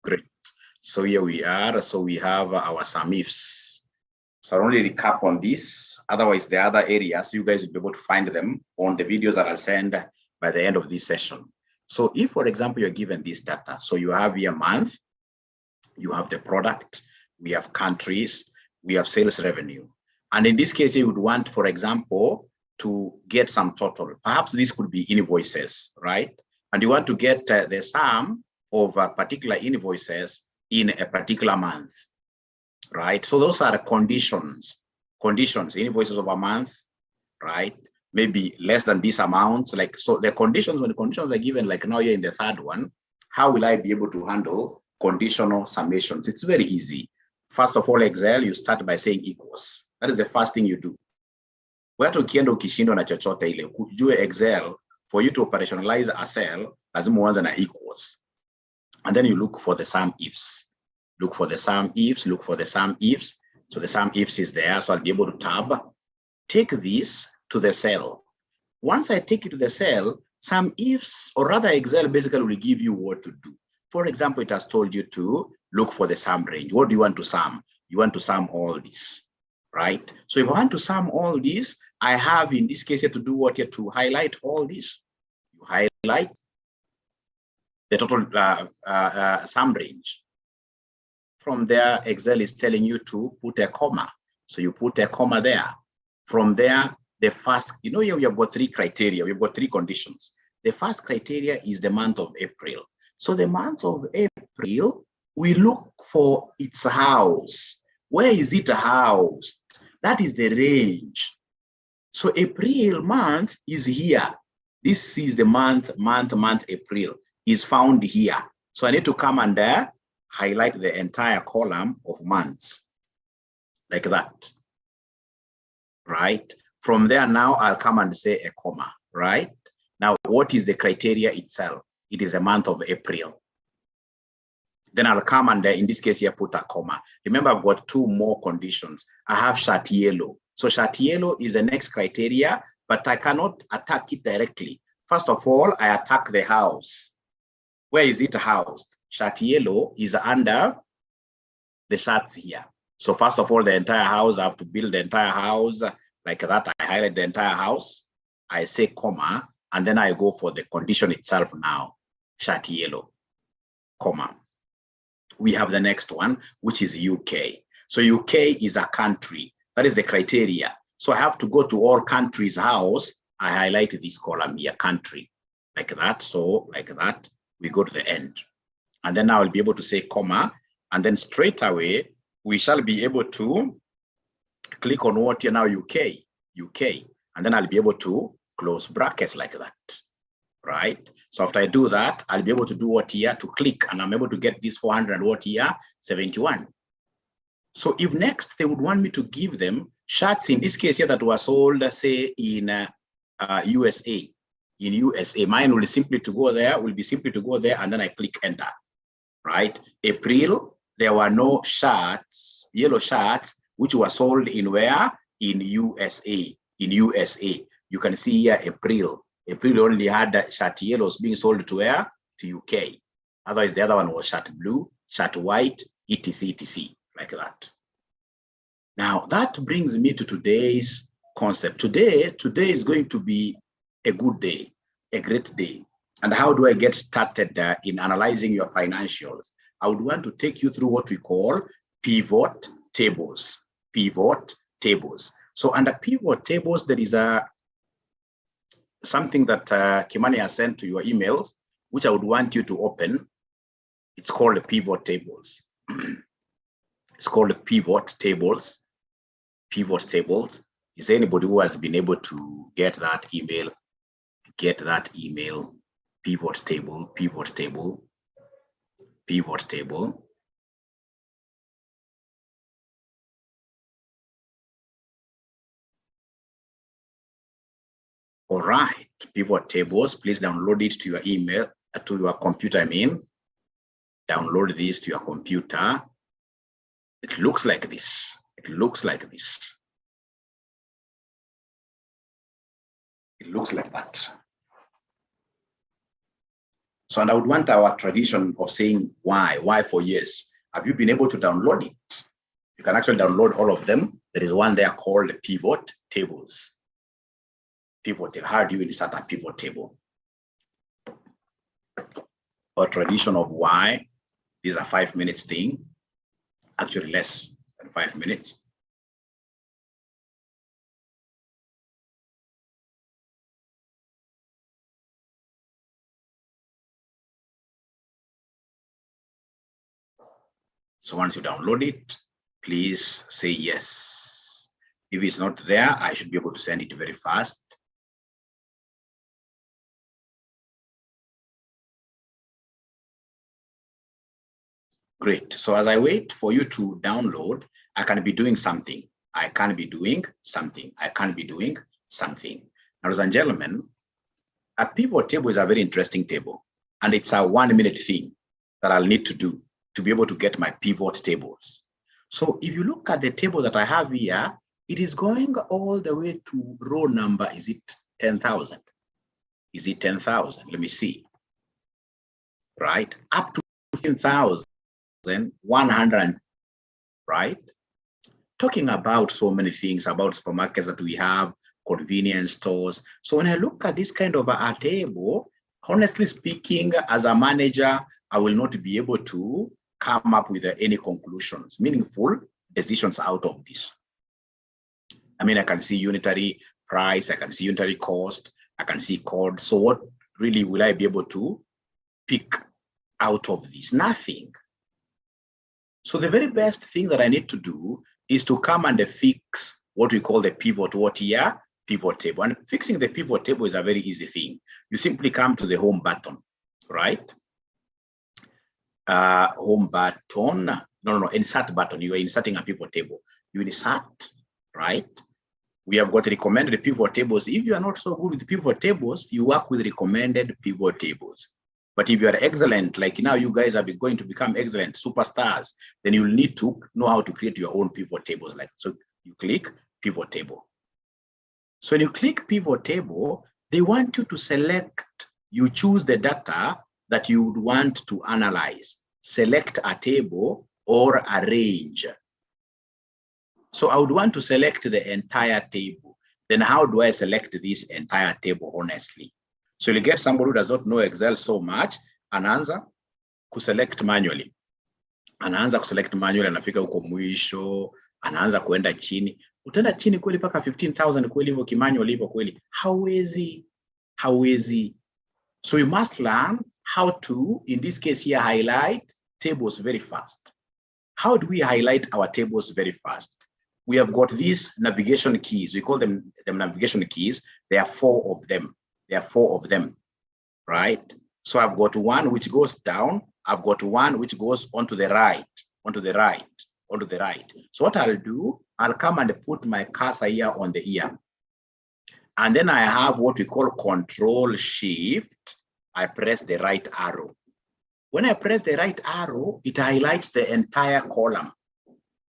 Great. So here we are. So we have our sum ifs. So I'll only recap on this. Otherwise, the other areas, you guys will be able to find them on the videos that I'll send by the end of this session. So if, for example, you're given this data, so you have your month, you have the product, we have countries, we have sales revenue. And in this case, you would want, for example, to get some total. Perhaps this could be invoices, right? And you want to get the sum of particular invoices in a particular month, right? So those are the conditions, invoices of a month, right? Maybe less than this amount. Like, so the conditions, when the conditions are given, like now you're in the third one, how will I be able to handle conditional summations? It's very easy. First of all, Excel, you start by saying equals. That is the first thing you do. Watu ukienda ukishindwa na chochote ile, ujue Excel, for you to operationalize a cell, lazima uanze na equals. And then you look for the sum ifs. Look for the sum ifs, look for the sum ifs. So the sum ifs is there, so I'll be able to tab. Take this to the cell. Once I take it to the cell, sum ifs, or rather Excel basically will give you what to do. For example, it has told you to look for the sum range. What do you want to sum? You want to sum all this, right? So if I want to sum all this, I have in this case here to do what here to highlight all this. You highlight the total sum range. From there, Excel is telling you to put a comma. So you put a comma there. From there, the first, you know, here we have got three criteria. We've got three conditions. The first criteria is the month of April. So the month of April, we look for its house. Where is it housed? That is the range. So April month is here. This is the month April is found here. So I need to come and highlight the entire column of months like that, right? From there now I'll come and say a comma, right? Now, what is the criteria itself? It is a month of April. Then I'll come and in this case here put a comma. Remember, I've got two more conditions. I have shirt yellow. So shirt yellow is the next criteria, but I cannot attack it directly. First of all, I attack the house. Where is it housed? Shirt yellow is under the shirts here. So first of all, the entire house, I have to build the entire house like that. I highlight the entire house. I say comma, and then I go for the condition itself now. Shirt yellow, comma. We have the next one, which is UK. So UK is a country. That is the criteria. So I have to go to all countries' house. I highlight this column here, country, like that. So like that, we go to the end. And then I will be able to say comma. And then straight away, we shall be able to click on what here now, UK. And then I'll be able to close brackets like that, right? So after I do that, I'll be able to do what here to click, and I'm able to get this 400 and what here, 71. So if next they would want me to give them shirts in this case here that were sold, say in USA, mine will be simply to go there, and then I click enter, right? April, there were no shirts, yellow shirts, which were sold in where? In USA, You can see here April only had shirt yellows being sold to where? To UK. Otherwise, the other one was shirt blue, shirt white, etc., like that. Now, that brings me to today's concept. Today is going to be a good day, a great day. And how do I get started in analyzing your financials? I would want to take you through what we call pivot tables. So under pivot tables, there is something that Kimani has sent to your emails, which I would want you to open. It's called pivot tables. It's called pivot tables. Is there anybody who has been able to get that email? Pivot table. All right, pivot tables, please download it to your email, to your computer, Download this to your computer. It looks like this. It looks like that. So, and I would want our tradition of saying why for yes. Have you been able to download it? You can actually download all of them. There is one there called pivot tables. Pivot table. How do you insert a pivot table? A tradition of why. These are 5 minutes thing. Actually less than 5 minutes. So once you download it, please say yes. If it's not there, I should be able to send it very fast. Great. So as I wait for you to download, I can be doing something. I can be doing something. I can be doing something. Now, ladies and gentlemen, a pivot table is a very interesting table, and it's a 1 minute thing that I'll need to do to be able to get my pivot tables. So if you look at the table that I have here, it is going all the way to row number, is it 10,000? Is it 10,000? Let me see. Right, up to 15,100, right? Talking about so many things, about supermarkets that we have, convenience stores. So when I look at this kind of a table, honestly speaking, as a manager, I will not be able to come up with any conclusions, meaningful decisions out of this. I mean, I can see unitary price, I can see unitary cost, I can see code. So what really will I be able to pick out of this? Nothing. So the very best thing that I need to do is to come and fix what we call the pivot table. And fixing the pivot table is a very easy thing. You simply come to the home button, right? Home button, no, insert button. You are inserting a pivot table. You insert, right? We have got recommended pivot tables. If you are not so good with pivot tables, you work with recommended pivot tables. But if you are excellent, like now you guys are going to become excellent superstars, then you'll need to know how to create your own pivot tables. Like, so you click pivot table. So when you click pivot table, they want you to select, you choose the data that you would want to analyze. Select a table or a range. So I would want to select the entire table. Then how do I select this entire table honestly? So you get somebody who does not know Excel so much, anaanza kuselect manually. Anaanza kuselect manually, anafika huko mwisho, anaanza kuenda chini. Utaenda chini kweli paka 15,000 kweli hivyo kimanual hivyo kweli? Hawezi. So you must learn how to, in this case here, highlight tables very fast. How do we highlight our tables very fast? We have got these navigation keys. We call them navigation keys. There are 4 of them. There are 4 of them, right? So I've got one which goes down. I've got one which goes onto the right. So what I'll do, I'll come and put my cursor here on the ear. And then I have what we call Control Shift. I press the right arrow. When I press the right arrow, it highlights the entire column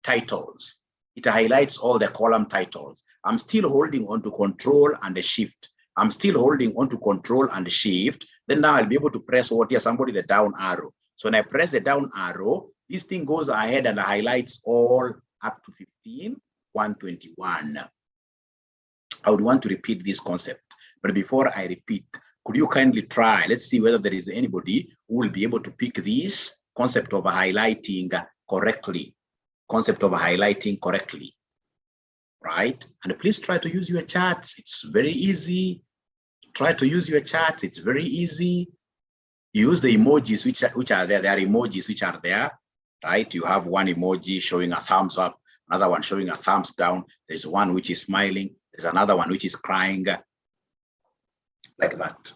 titles. It highlights all the column titles. I'm still holding on to Control and the Shift. I'm still holding on to Control and Shift. Then now I'll be able to press what here, somebody the down arrow. So when I press the down arrow, this thing goes ahead and highlights all up to 15,121. I would want to repeat this concept, but before I repeat, could you kindly try? Let's see whether there is anybody who will be able to pick this concept of highlighting correctly. Right? And please try to use your charts. It's very easy. Try to use your charts. It's very easy. Use the emojis which are there. There are emojis which are there, right? You have one emoji showing a thumbs up, another one showing a thumbs down. There's one which is smiling. There's another one which is crying, like that.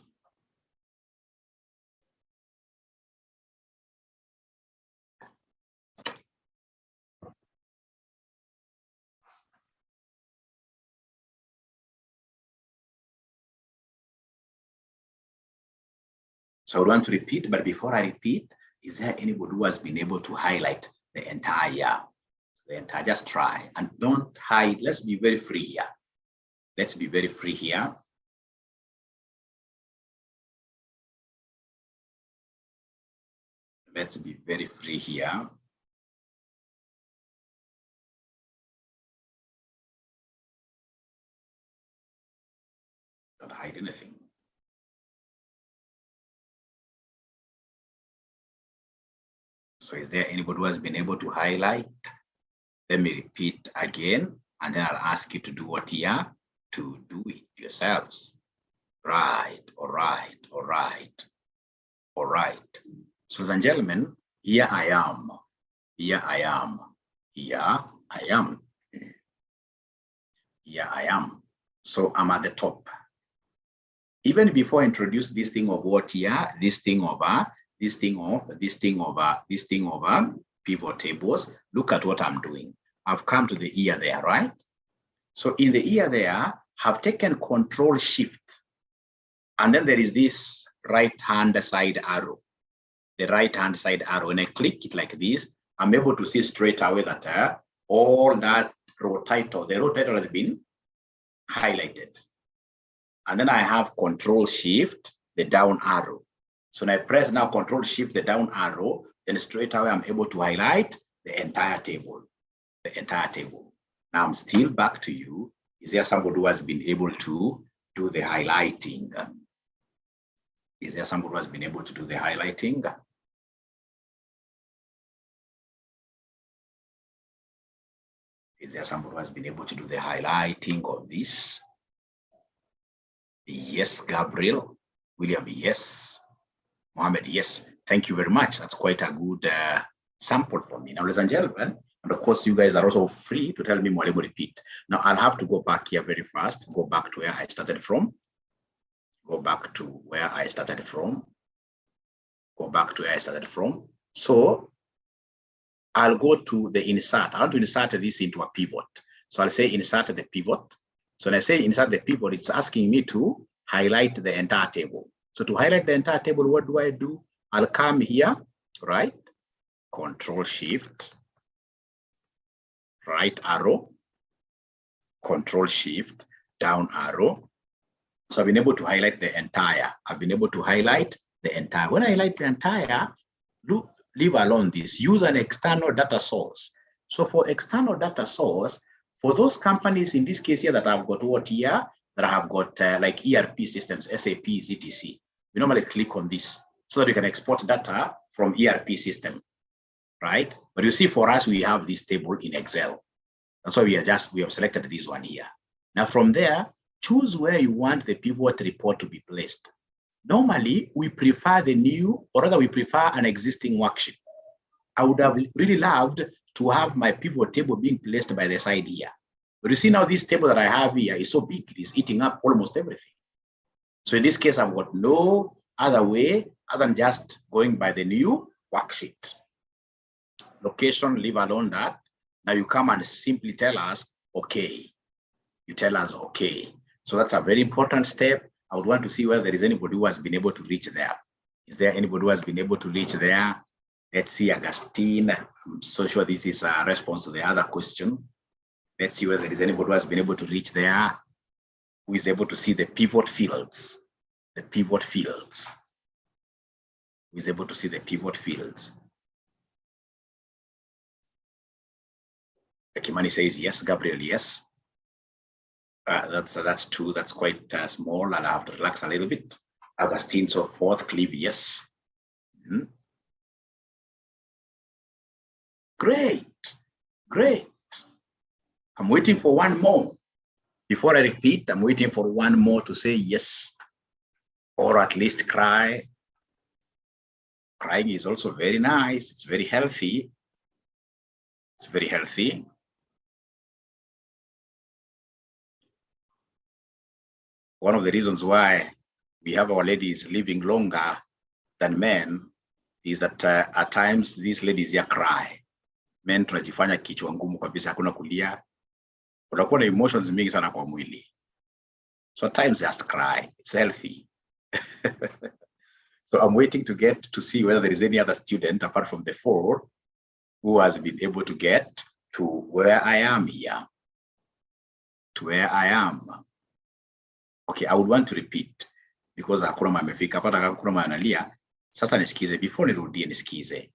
So I want to repeat, but before I repeat, is there anybody who has been able to highlight the entire? Just try and don't hide. Let's be very free here. Let's be very free here. Let's be very free here. Don't hide anything. So is there anybody who has been able to highlight? Let me repeat again, and then I'll ask you to do what here, to do it yourselves. Right, all right, all right, all right. So, ladies and gentlemen, here I am, here I am, here I am, here I am. So I'm at the top. Even before I introduce this thing of what here, this thing over, this thing of, this thing over, this thing over, pivot tables, look at what I'm doing. I've come to the ear there, right? So in the ear there, have taken Control Shift. And then there is this right-hand side arrow. The right-hand side arrow. When I click it like this, I'm able to see straight away that all that row title, the row title has been highlighted. And then I have Control Shift, the down arrow. So when I press now Control Shift, the down arrow, then straight away I'm able to highlight the entire table. The entire table. Now I'm still back to you. Is there somebody who has been able to do the highlighting? Is there somebody who has been able to do the highlighting? Is there somebody who has been able to do the highlighting of this? Yes, Gabriel. William, yes. Mohammed, yes. Thank you very much. That's quite a good sample for me. Now, ladies and gentlemen, and of course, you guys are also free to tell me more. Let me repeat. Now, I'll have to go back here very fast. Go back to where I started from. Go back to where I started from. Go back to where I started from. So I'll go to the insert. I want to insert this into a pivot. So I'll say insert the pivot. So when I say insert the pivot, it's asking me to highlight the entire table. So to highlight the entire table, what do? I'll come here, right? Control Shift, right arrow, Control Shift, down arrow. So I've been able to highlight the entire. I've been able to highlight the entire. When I highlight the entire, leave alone this. Use an external data source. So for external data source, for those companies in this case here that I've got what here, that I have got like ERP systems, SAP, ZTC, we normally click on this so that we can export data from ERP system, right? But you see, for us, we have this table in Excel. That's why we have selected this one here. Now from there, choose where you want the pivot report to be placed. Normally, we prefer the new, or rather we prefer an existing worksheet. I would have really loved to have my pivot table being placed by the side here. But you see now this table that I have here is so big, it is eating up almost everything. So in this case, I've got no other way other than just going by the new worksheet. Location, leave alone that. Now you come and simply tell us, okay. You tell us, okay. So that's a very important step. I would want to see whether there is anybody who has been able to reach there. Is there anybody who has been able to reach there? Let's see, Augustine. I'm so sure this is a response to the other question. Let's see whether there is anybody who has been able to reach there, who is able to see the pivot fields. The pivot fields. Who is able to see the pivot fields? Kimani says yes. Gabriel, yes. That's two. That's quite small. I'll have to relax a little bit. Augustine, so forth. Clive, yes. Great, great. I'm waiting for one more. Before I repeat, I'm waiting for one more to say yes, or at least cry. Crying is also very nice. It's very healthy. It's very healthy. One of the reasons why we have our ladies living longer than men is that at times these ladies here cry. Men tunajifanya kichwa ngumu kabisa, hakuna kulia. Unakuwa na emotions mingi sana kwa mwili. So at times just cry. It's healthy. So I'm waiting to get to see whether there is any other student apart from the four who has been able to get to where I am here. To where I am. Okay, I would want to repeat because Akurama amefika. Pata Akurama analia. Sasa nisikize, before nirudie nisikize.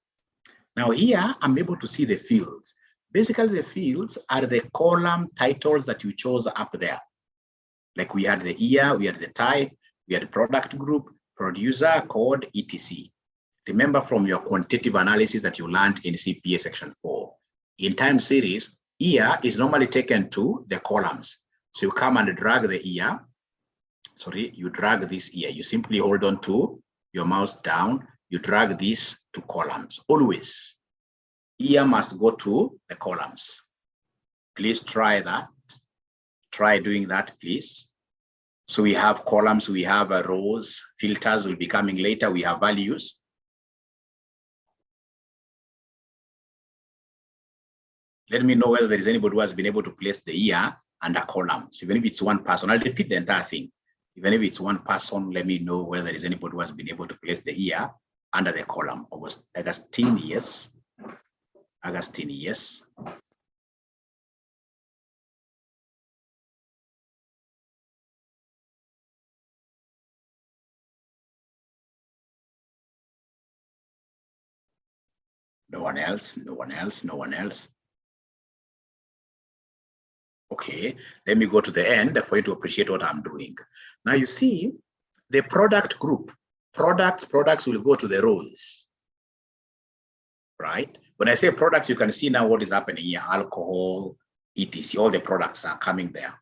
Now here, I'm able to see the fields. Basically, the fields are the column titles that you chose up there. Like we had the year, we had the type, we had the product group, producer, code, etc. Remember from your quantitative analysis that you learned in CPA section 4. In time series, year is normally taken to the columns. So you come and drag the year. Sorry, you drag this year. You simply hold on to your mouse down. You drag this to columns. Always, year must go to the columns. Please try that. Try doing that, please. So we have columns, we have rows, filters will be coming later. We have values. Let me know whether there is anybody who has been able to place the year under columns. Even if it's one person, I'll repeat the entire thing. Even if it's one person, let me know whether there is anybody who has been able to place the year under the column. Augustine, yes. Augustine, yes. No one else, no one else, no one else. Okay, let me go to the end for you to appreciate what I'm doing. Now you see the product group, products will go to the rows, right? When I say products, you can see now what is happening here, alcohol, etc. All the products are coming there,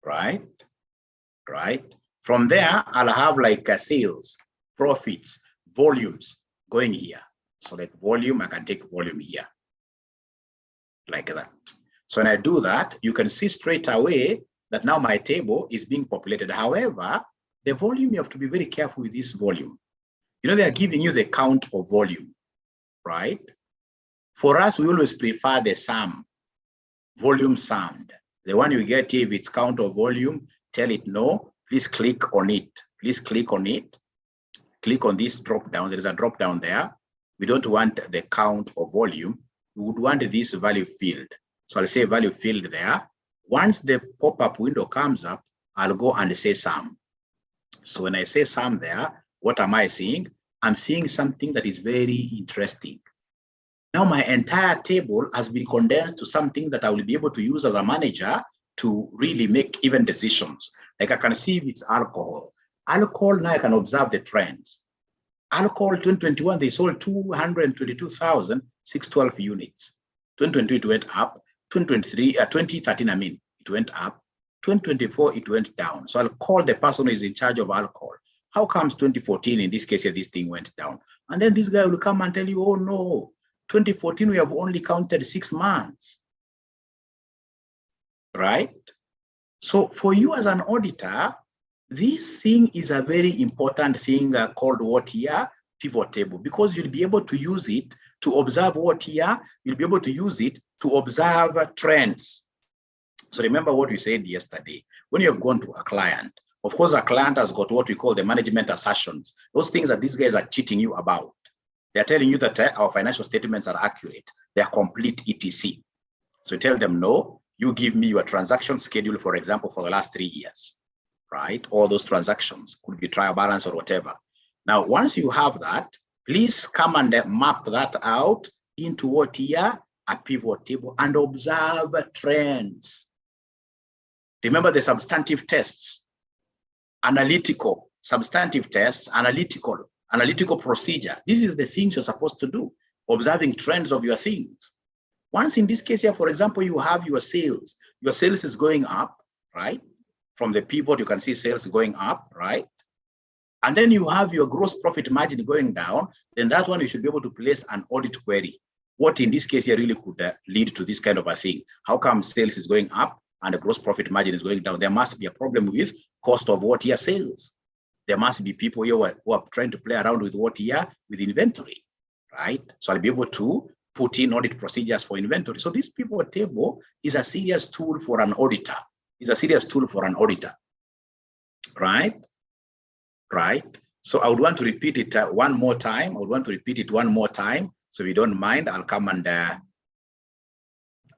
right? Right. From there, I'll have like sales, profits, volumes going here. So like volume, I can take volume here, like that. So when I do that, you can see straight away that now my table is being populated. However, the volume, you have to be very careful with this volume. You know, they are giving you the count of volume, right? For us, we always prefer the sum, volume summed. The one you get here, if it's count of volume, tell it no, please click on it. Please click on it. Click on this drop down. There is a drop down there. We don't want the count of volume. We would want this value field. So I'll say value field there. Once the pop-up window comes up, I'll go and say sum. So when I say sum there, what am I seeing? I'm seeing something that is very interesting. Now my entire table has been condensed to something that I will be able to use as a manager to really make even decisions. Like I can see if it's alcohol. Alcohol, now I can observe the trends. Alcohol 2021, they sold 222,612 units. 2022, it went up. 2013, it went up. 2024, it went down. So I'll call the person who is in charge of alcohol. How comes 2014, in this case, this thing went down? And then this guy will come and tell you, oh no, 2014, we have only counted 6 months, right? So for you as an auditor, this thing is a very important thing called what here? Pivot table, because you'll be able to use it to observe what here? You'll be able to use it to observe trends. So remember what we said yesterday. When you have gone to a client, of course, a client has got what we call the management assertions. Those things that these guys are cheating you about. They're telling you that our financial statements are accurate. They're complete, etc. So tell them, no, you give me your transaction schedule, for example, for the last 3 years, right? All those transactions could be trial balance or whatever. Now, once you have that, please come and map that out into what here? A pivot table, and observe trends. Remember the substantive tests, analytical, substantive tests, analytical procedure. This is the things you're supposed to do, observing trends of your things. Once in this case here, for example, you have your sales is going up, right? From the pivot, you can see sales going up, right? And then you have your gross profit margin going down, then that one you should be able to place an audit query. What in this case here really could lead to this kind of a thing? How come sales is going up and the gross profit margin is going down? There must be a problem with cost of what here sales. There must be people here who are trying to play around with what here with inventory, right? So I'll be able to put in audit procedures for inventory. So this pivot table is a serious tool for an auditor. It's a serious tool for an auditor, right? Right. So I would want to repeat it one more time. So if you don't mind, I'll come and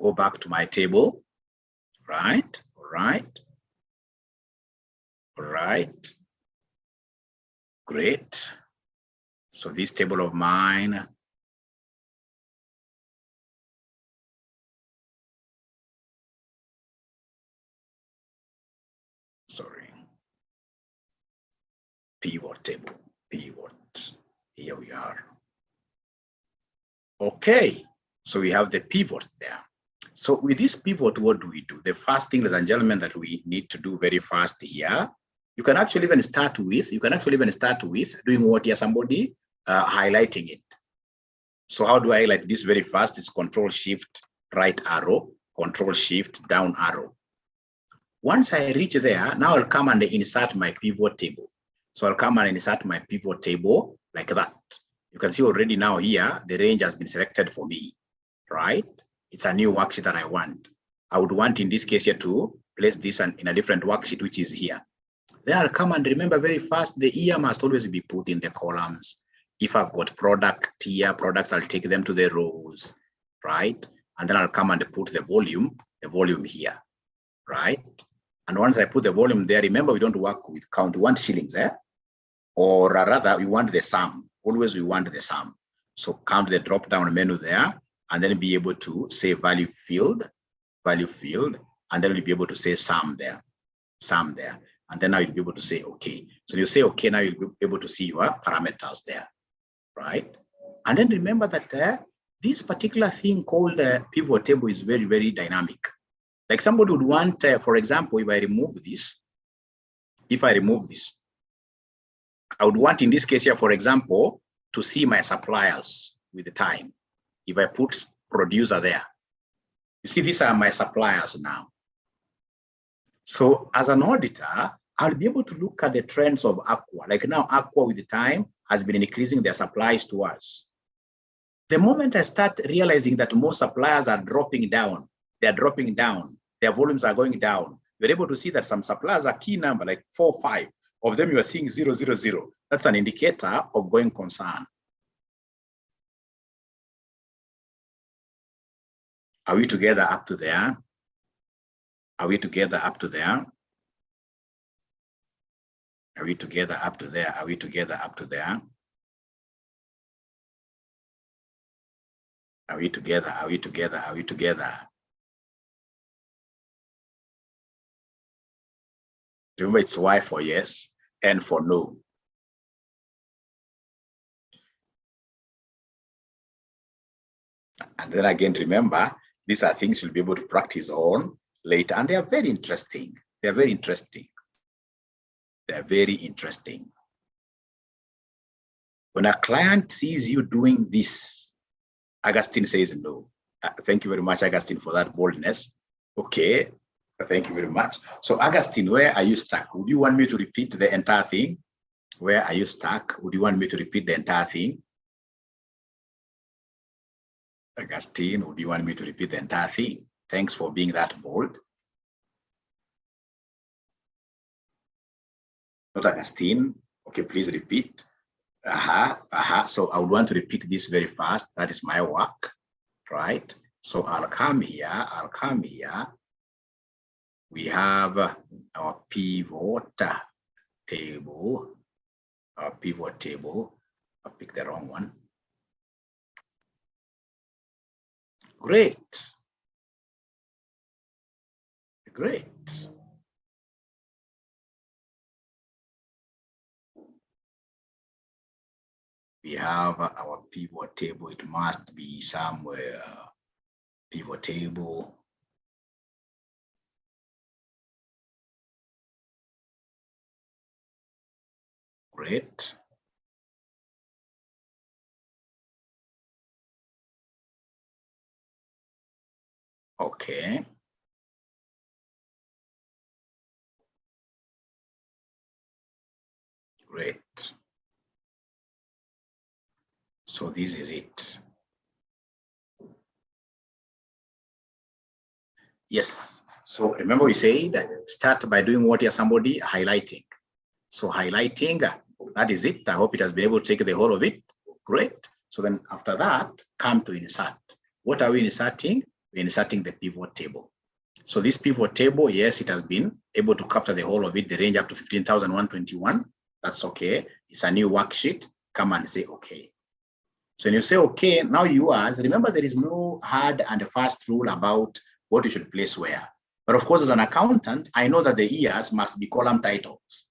go back to my table. Right. Right. Right. Great. So this table of mine, sorry, pivot table, pivot, here we are. Okay, so we have the pivot there. So with this pivot, what do we do? The first thing, ladies and gentlemen, that we need to do very fast here, you can actually even start with doing what here, somebody highlighting it. So how do I highlight this very fast? It's Control Shift right arrow, Control Shift down arrow. Once I reach there, now I'll come and insert my pivot table. So I'll come and insert my pivot table like that. You can see already now here, the range has been selected for me, right? It's a new worksheet that I want. I would want in this case here to place this in a different worksheet, which is here. Then I'll come and remember very fast, the year must always be put in the columns. If I've got product here, products, I'll take them to the rows, right? And then I'll come and put the volume here, right? And once I put the volume there, remember we don't work with count, we want shillings, or rather we want the sum. Always we want the sum. So come to the drop down menu there, and then be able to say value field, and then we'll be able to say sum there. And then now you'll be able to say okay. So you say okay, now you'll be able to see your parameters there, right? And then remember that this particular thing called pivot table is very, very dynamic. Like somebody would want, for example, if I remove this, I would want in this case here, for example, to see my suppliers with the time. If I put producer there, you see these are my suppliers now. So as an auditor, I'll be able to look at the trends of Aqua. Like now, Aqua with the time has been increasing their supplies to us. The moment I start realizing that most suppliers are dropping down, their volumes are going down, you're able to see that some suppliers are key number, like 4, 5 of them, you are seeing 0, 0, 0. That's an indicator of going concern. Are we together up to there? Are we together up to there? Are we together up to there? Are we together up to there? Are we together? Are we together? Are we together? Remember, it's Y for yes, N for no. And then again, remember, these are things you'll be able to practice on later. And they are very interesting. They are very interesting. They are very interesting. When a client sees you doing this, Augustine says no. Thank you very much, Augustine, for that boldness. Okay, thank you very much. So Augustine, where are you stuck? Would you want me to repeat the entire thing? Where are you stuck? Would you want me to repeat the entire thing? Augustine, would you want me to repeat the entire thing? Thanks for being that bold. Not Augustine. Okay, please repeat. So I would want to repeat this very fast. That is my work, right? So I'll come here. We have our pivot table. I'll pick the wrong one. Great. We have our pivot table. It must be somewhere. Pivot table. Great. Okay. Great. So this is it. Yes. So remember we said start by doing what here, somebody highlighting. So highlighting, that is it. I hope it has been able to take the whole of it. Great. So then after that, come to insert. What are we inserting? We're inserting the pivot table. So this pivot table, yes, it has been able to capture the whole of it, the range up to 15,121. That's okay. It's a new worksheet. come and say, okay. So when you say, okay, now yours, remember there is no hard and fast rule about what you should place where. But of course, as an accountant, I know that the years must be column titles.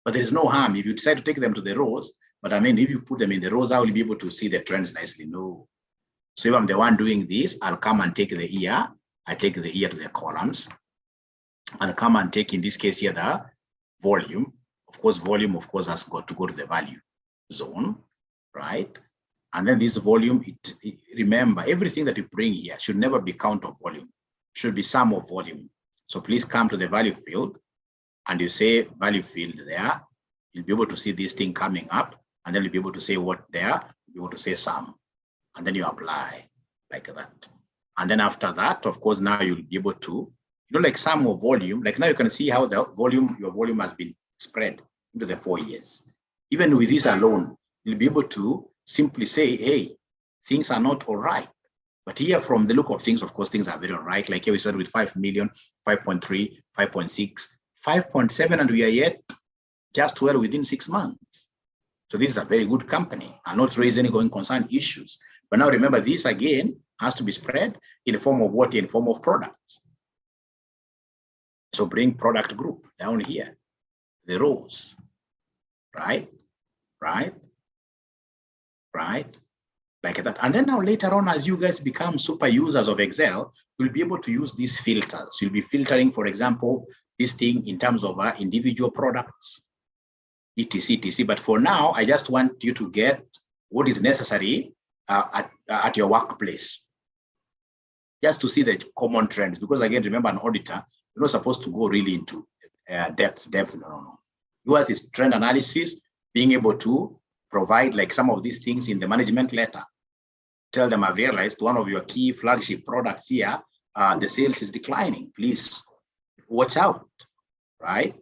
But there is no harm if you decide to take them to the rows. But I mean, if you put them in the rows, I will be able to see the trends nicely. No. So if I'm the one doing this, I'll come and take the year. I take the year to the columns. And come and take, in this case here, the volume. Of course, volume, of course, has got to go to the value zone, right? And then this volume, remember, everything that you bring here should never be count of volume, should be sum of volume. So please come to the value field and you say value field there. You'll be able to see this thing coming up, and then you'll be able to say what there, you'll be able to say sum, and then you apply like that. And then after that, of course, now you'll be able to, like sum of volume, like now you can see how the volume, your volume has been spread into the 4 years. Even with this alone, you'll be able to simply say, hey, things are not all right. But here from the look of things, of course, things are very all right. Like here we started with 5 million, 5.3, 5.6, 5.7, and we are yet just well within 6 months. So this is a very good company and not raise any going concern issues. But now remember, this again has to be spread in the form of what? In the form of products. So bring product group down here, the rows, right? Like that. And then now later on, as you guys become super users of Excel, you'll be able to use these filters. You'll be filtering, for example, this thing in terms of individual products, etc. But for now, I just want you to get what is necessary at your workplace, just to see the common trends. Because again, remember, an auditor, you're not supposed to go really into depth. No. Yours is trend analysis, being able to provide like some of these things in the management letter. Tell them, I've realized one of your key flagship products here, the sales is declining. Please watch out, right?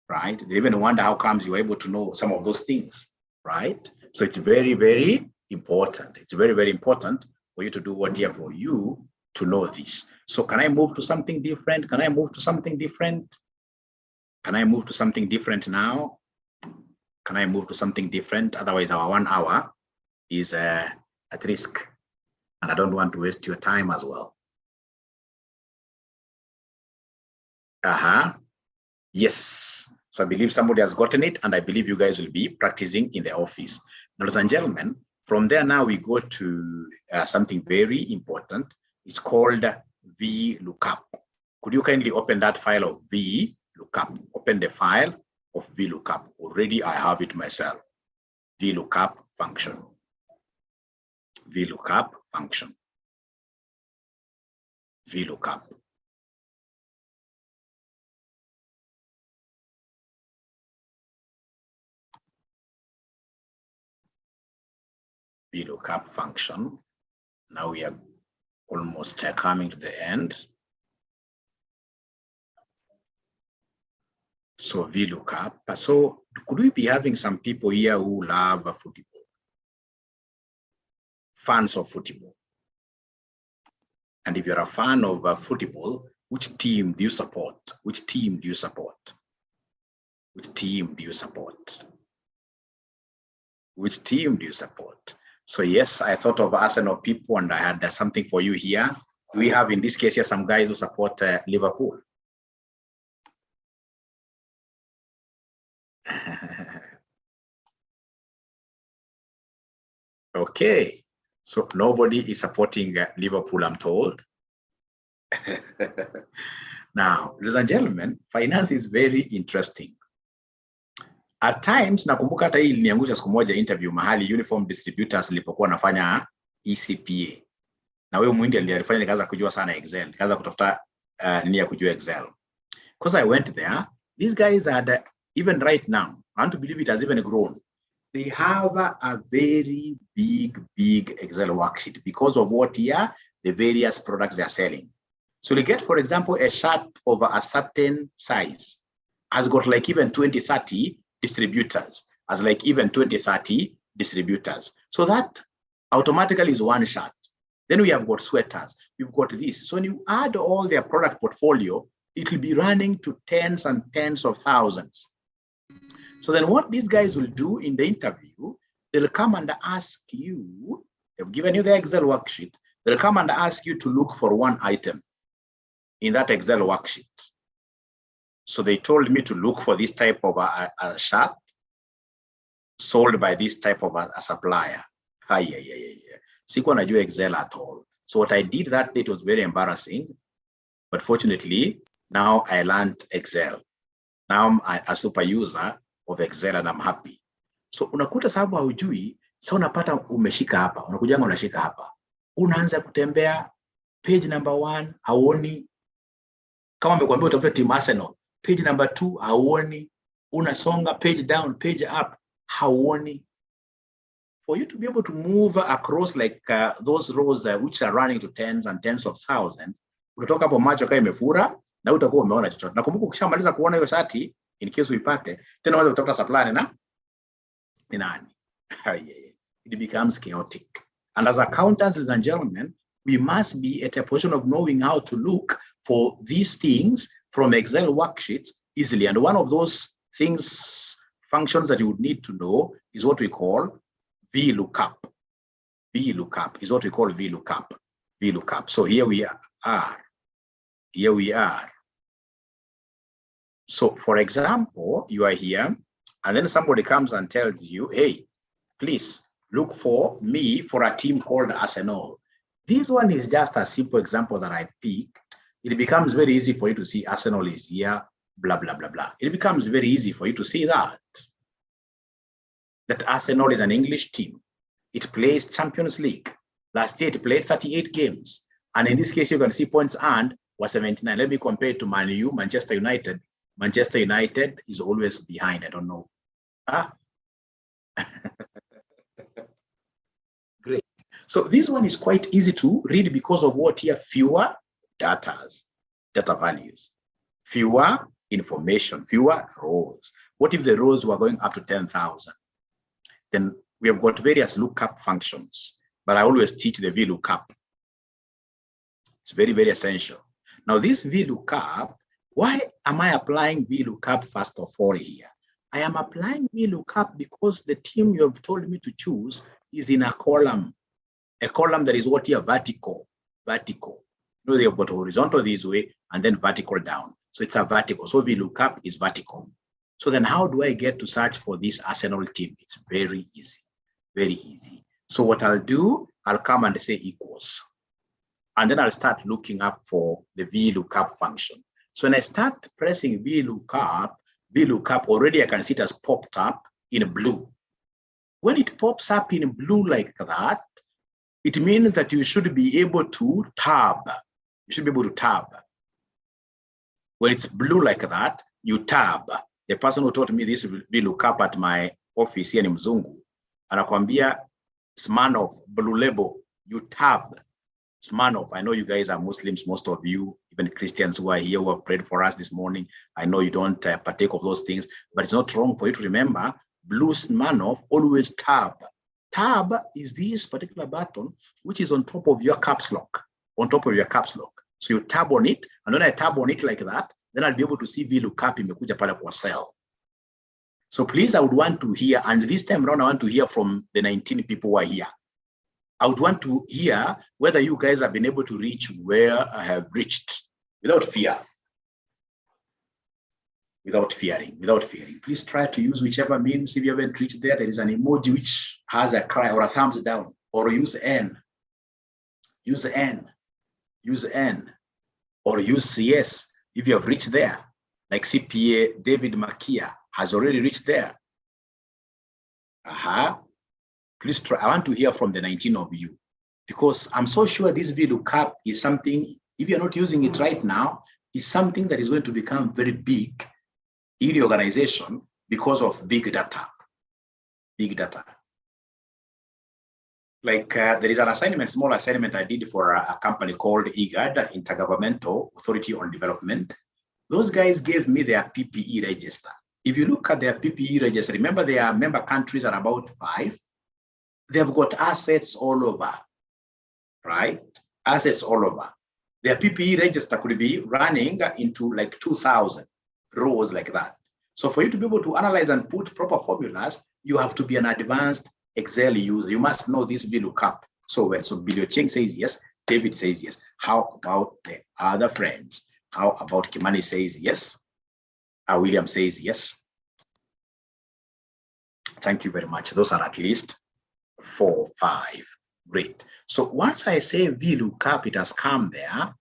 They even wonder how comes you're able to know some of those things, right? So it's very, very important. It's very, very important for you to do what here for you to know this. So can I move to something different? Can I move to something different? Can I move to something different now? Can I move to something different? Otherwise, our 1 hour is at risk. And I don't want to waste your time as well. Yes. So I believe somebody has gotten it, and I believe you guys will be practicing in the office. Now, ladies and gentlemen, from there now we go to something very important. It's called VLOOKUP. Could you kindly open that file of VLOOKUP? Open the file of VLOOKUP. Already I have it myself. VLOOKUP function. VLOOKUP function. VLOOKUP. VLOOKUP function. Now we are almost coming to the end. So VLOOKUP. So could we be having some people here who love football? Fans of football. And if you're a fan of football, which team do you support? Which team do you support? Which team do you support? Which team do you support? So yes, I thought of Arsenal people, and I had something for you here. We have in this case here some guys who support Liverpool. Okay, so nobody is supporting Liverpool, I'm told. Now, ladies and gentlemen, finance is very interesting. At times, nakumbuka hata hii iliniangusha siku moja interview mahali Uniform Distributors nilipokuwa nafanya CPA. Na wewe mwindi alifanya nikaanza kujua sana Excel, nikaanza kutafuta nini ya kujua Excel. Because I went there, these guys had, even right now, I want to believe it has even grown. They have a very big Excel worksheet because of what here, the various products they are selling. So you get, for example, a shirt of a certain size has got like even 20-30 distributors, as like even 20-30 distributors. So that automatically is one shirt. Then we have got sweaters, we've got this. So when you add all their product portfolio, it will be running to tens and tens of thousands. So then what these guys will do in the interview, they'll come and ask you, they've given you the Excel worksheet, they'll come and ask you to look for one item in that Excel worksheet. So they told me to look for this type of a shirt sold by this type of a supplier. Sikuwa najua Excel at all. So what I did that day, it was very embarrassing. But fortunately, now I learned Excel. Now I'm a super user of Excel and I'm happy. So unakuta sababu haujui, sasa unapata umeshika hapa, unakujanga unashika hapa. Unaanza kutembea page number 1, hauoni. Kama nimekuambia utafute team Arsenal, page number 2, hauoni. Unasonga page down, page up, hauoni. For you to be able to move across like those rows which are running to tens and tens of thousands, utatoka hapo macho kama imefura na utakuwa umeona chochote. Nakumbuka ukishamaliza kuona hiyo shati, in case uipate, tena unaweza kutafuta supplier na ni nani. It becomes chaotic. And as accountants, ladies and gentlemen, we must be at a position of knowing how to look for these things from Excel worksheets easily. And one of those things, functions that you would need to know is what we call VLOOKUP. VLOOKUP is what we call VLOOKUP. VLOOKUP. So here we are. Here we are. So for example, you are here, and then somebody comes and tells you, hey, please look for me for a team called Arsenal. This one is just a simple example that I picked. It becomes very easy for you to see Arsenal is here, blah, blah, blah, blah. It becomes very easy for you to see that Arsenal is an English team. It plays Champions League. Last year, it played 38 games. And in this case, you can see points earned was 79. Let me compare it to Man U, Manchester United. Manchester United is always behind. I don't know. Great. So this one is quite easy to read because of what here? Fewer data values, fewer information, fewer rows. What if the rows were going up to 10,000? Then we have got various lookup functions, but I always teach the VLOOKUP. It's very, very essential. Now this VLOOKUP, why am I applying VLOOKUP first of all here? I am applying VLOOKUP because the team you have told me to choose is in a column that is what here? Vertical. You know, they have got horizontal this way and then vertical down. So it's a vertical. So VLOOKUP is vertical. So then how do I get to search for this Arsenal team? It's very easy, very easy. So what I'll do, I'll come and say equals. And then I'll start looking up for the VLOOKUP function. So when I start pressing VLOOKUP, already I can see it has popped up in blue. When it pops up in blue like that, it means that you should be able to tab. You should be able to tab. When it's blue like that, you tab. The person who taught me this VLOOKUP at my office here in Mzungu, anakwambia Smanov, blue label, you tab. Smanov, I know you guys are Muslims, most of you, even Christians who are here who have prayed for us this morning. I know you don't partake of those things, but it's not wrong for you to remember, blue Smanov, always tab. Tab is this particular button, which is on top of your caps lock, So you tab on it, and when I tab on it like that, then I'll be able to see VLOOKUP imekuja pale kwa cell. So please, I would want to hear, and this time around, I want to hear from the 19 people who are here. I would want to hear whether you guys have been able to reach where I have reached without fear. Without fearing. Please try to use whichever means. If you haven't reached there, there is an emoji which has a cry or a thumbs down, or use N. Use N. Or use yes if you have reached there. Like CPA David Makia has already reached there. Please try. I want to hear from the 19 of you, because I'm so sure this VLOOKUP is something, if you're not using it right now, it's something that is going to become very big in the organization because of big data. Like there is an assignment, small assignment I did for a company called IGAD, Intergovernmental Authority on Development. Those guys gave me their PPE register. If you look at their PPE register, remember their member countries are about 5. They've got assets all over, right? Assets all over. Their PPE register could be running into like 2,000 rows like that. So for you to be able to analyze and put proper formulas, you have to be an advanced Excel user. You must know this VLOOKUP so well. So Billy Cheng says yes, David says yes. How about the other friends? How about Kimani says yes? William says yes. Thank you very much. Those are at least 4, 5. Great. So once I say VLOOKUP, it has come there.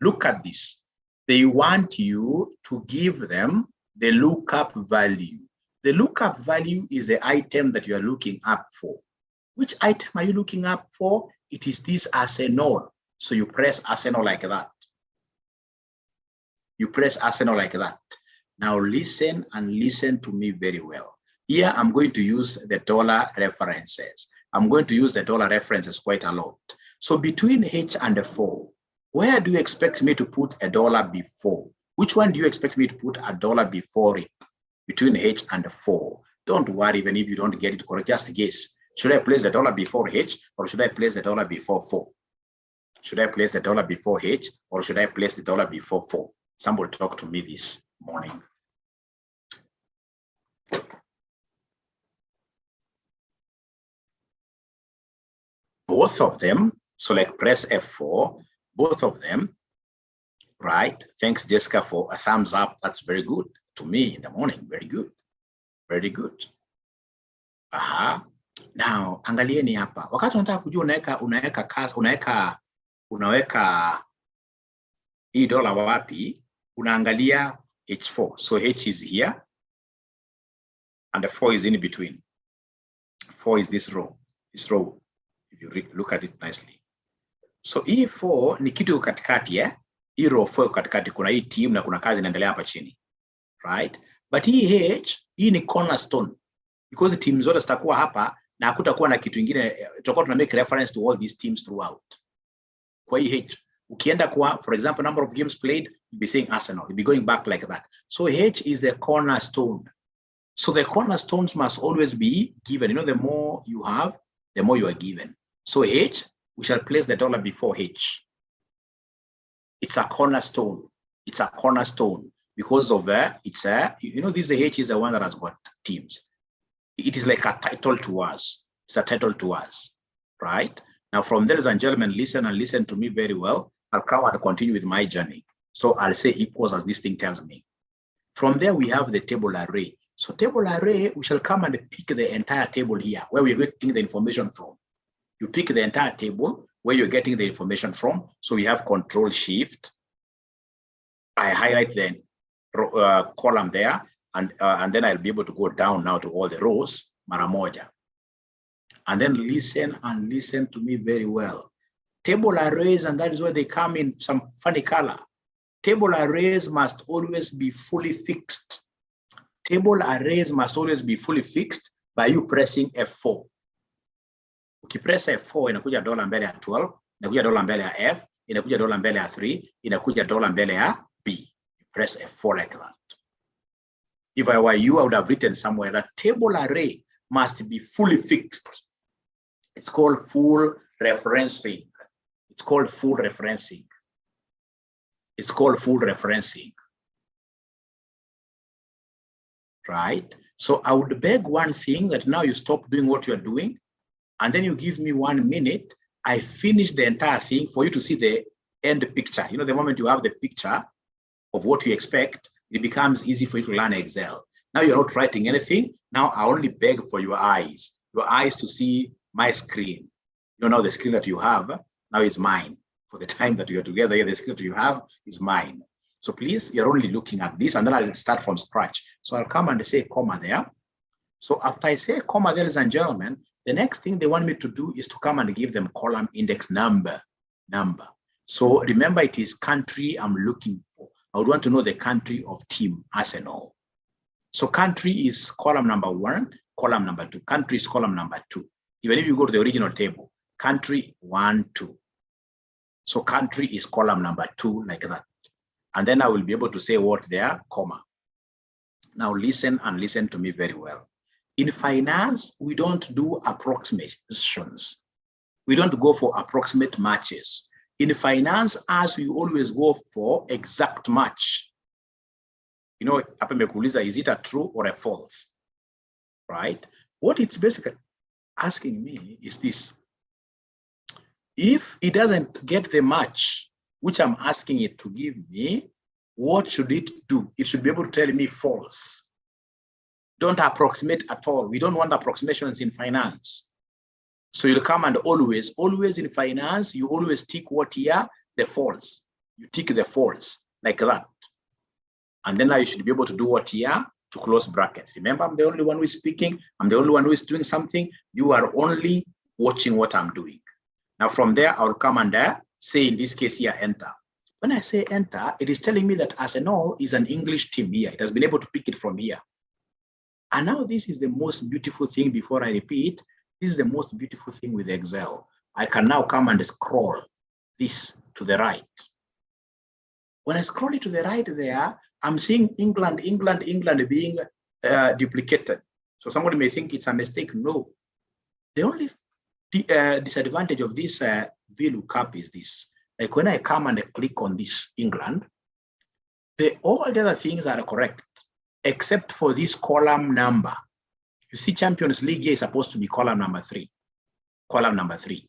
Look at this. They want you to give them the lookup value. The lookup value is the item that you are looking up for. Which item are you looking up for? It is this Arsenal. So you press Arsenal like that. You press Arsenal like that. Now listen and listen to me very well. Here I'm going to use the dollar references. I'm going to use the dollar references quite a lot. So between H and the 4, where do you expect me to put a dollar before? Which one do you expect me to put a dollar before it? Between H and the 4. Don't worry, even if you don't get it correct, just guess. Should I place the dollar before H or should I place the dollar before 4? Should I place the dollar before H or should I place the dollar before 4? Somebody talk to me this morning. Both of them, so like press F4, both of them, right? Thanks, Jessica, for a thumbs up. That's very good to me in the morning. Very good. Very good. Aha. Now, angalieni hapa. Wakati unataka kujua unaweka hii dola wapi, unaangalia H4. So H is here and the 4 is in between. 4 is this row. This row. If you look at it nicely. So hii 4 ni kitu katikati, eh? Hii row 4 katikati, kuna hii team na kuna kazi inaendelea hapa chini. Right? But hii H, hii ni cornerstone. Because team zote zitakuwa hapa na hakutakuwa na kitu kingine, tutakuwa tuna make reference to all these teams throughout. Kwa hii H, ukienda kwa, for example, number of games played, you'll be saying Arsenal. You'll be going back like that. So H is the cornerstone. So the cornerstones must always be given. You know, the more you have, the more you are given. So H, we shall place the dollar before H. It's a cornerstone. It's a cornerstone because of it's a, you know, this H is the one that has got teams. It is like a title to us. It's a title to us, right? Now, from there, ladies and gentlemen, listen and listen to me very well. I'll come and continue with my journey. So I'll say equals as this thing tells me. From there, we have the table array. So table array, we shall come and pick the entire table here, where we're getting the information from. You pick the entire table where you're getting the information from. So we have Control Shift. I highlight the column there, and then I'll be able to go down now to all the rows, mara moja. And then listen and listen to me very well. Table arrays, and that is where they come in some funny color. Table arrays must always be fully fixed. Table arrays must always be fully fixed by you pressing F4. Ukipress F4, inakuja dola mbele ya 12, inakuja dola mbele ya F, inakuja dola mbele ya 3, inakuja dola mbele ya B. You press F4 like that. If I were you, I would have written somewhere that table array must be fully fixed. It's called full referencing. It's called full referencing. It's called full referencing. Right? So I would beg one thing, that now you stop doing what you're doing, and then you give me 1 minute. I finish the entire thing for you to see the end picture. You know, the moment you have the picture of what you expect, it becomes easy for you to learn Excel. Now you're not writing anything. Now I only beg for your eyes to see my screen. You know, the screen that you have now is mine. For the time that you're together here, the screen that you have is mine. So please, you're only looking at this, and then I'll start from scratch. So I'll come and say comma there. So after I say comma, ladies and gentlemen, the next thing they want me to do is to come and give them column index number. So remember, it is country I'm looking for. I would want to know the country of team Arsenal. So country is column number 1, column number 2. Country is column number 2. Even if you go to the original table, country 1, 2. So country is column number 2 like that. And then I will be able to say what there, comma. Now listen and listen to me very well. In finance, we don't do approximations. We don't go for approximate matches. In finance, as we always go for exact match. You know, is it a true or a false? Right? What it's basically asking me is this. If it doesn't get the match, which I'm asking it to give me, what should it do? It should be able to tell me false. Don't approximate at all. We don't want approximations in finance. So you'll come and always in finance, you always tick what here? The false. You tick the false like that. And then now you should be able to do what here? To close brackets. Remember, I'm the only one who is speaking. I'm the only one who is doing something. You are only watching what I'm doing. Now from there, I'll come and say, in this case here, enter. When I say enter, it is telling me that Arsenal is an English team here. It has been able to pick it from here. And now this is the most beautiful thing, before I repeat, this is the most beautiful thing with Excel. I can now come and scroll this to the right. When I scroll it to the right there, I'm seeing England being duplicated. So somebody may think it's a mistake. No. The only disadvantage of this VLOOKUP is this. Like when I come and I click on this England, all the other things are correct, except for this column number. You see, Champions League here is supposed to be column number 3. Column number 3.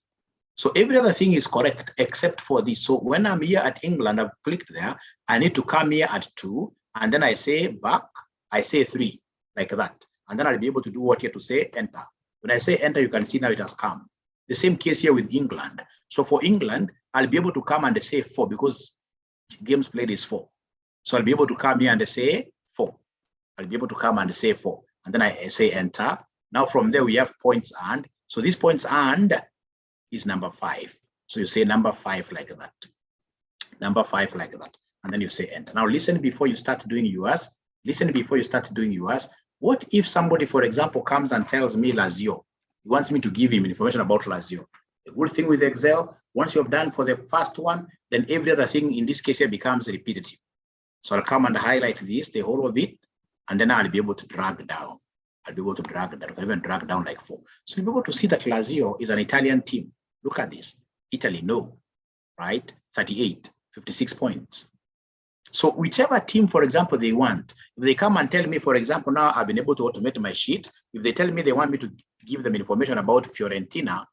So every other thing is correct except for this. So when I'm here at England, I've clicked there. I need to come here at 2, and then I say back, I say 3, like that. And then I'll be able to do what here to say enter. When I say enter, you can see now it has come. The same case here with England. So for England, I'll be able to come and say 4 because games played is 4. So I'll be able to come here and say 4. I'll be able to come and say 4. And then I say enter. Now from there, we have points and. So these points and is number 5. So you say number 5 like that. Number 5 like that. And then you say enter. Now listen before you start doing yours. Listen before you start doing yours. What if somebody, for example, comes and tells me Lazio? He wants me to give him information about Lazio. The good thing with Excel, once you have done for the first one, then every other thing in this case here becomes repetitive. So I'll come and highlight this, the whole of it, and then I'll be able to drag down. I'll be able to drag down. I can even drag down like 4. So you'll be able to see that Lazio is an Italian team. Look at this. Italy, no, right? 38, 56 points. So whichever team, for example, they want, if they come and tell me, for example, now I've been able to automate my sheet. If they tell me they want me to give them information about Fiorentina,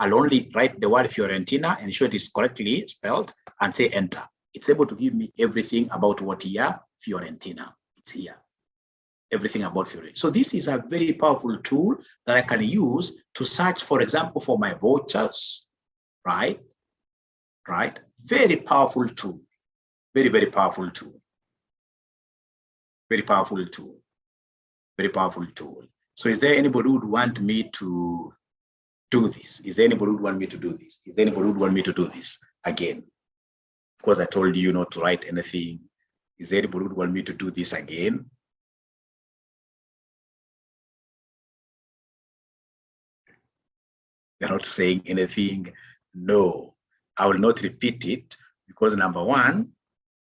I'll only write the word Fiorentina, ensure it is correctly spelled, and say enter. It's able to give me everything about what here, Fiorentina. It's here. Everything about Fiorentina. So this is a very powerful tool that I can use to search, for example, for my vouchers, right? Right? Very powerful tool. Very, very powerful tool. Very powerful tool. Very powerful tool. So is there anybody who would want me to do this? Is there anybody who would want me to do this? Is there anybody who would want me to do this again? Of course, I told you not to write anything. Is there anybody who would want me to do this again? They're not saying anything. No, I will not repeat it because number one,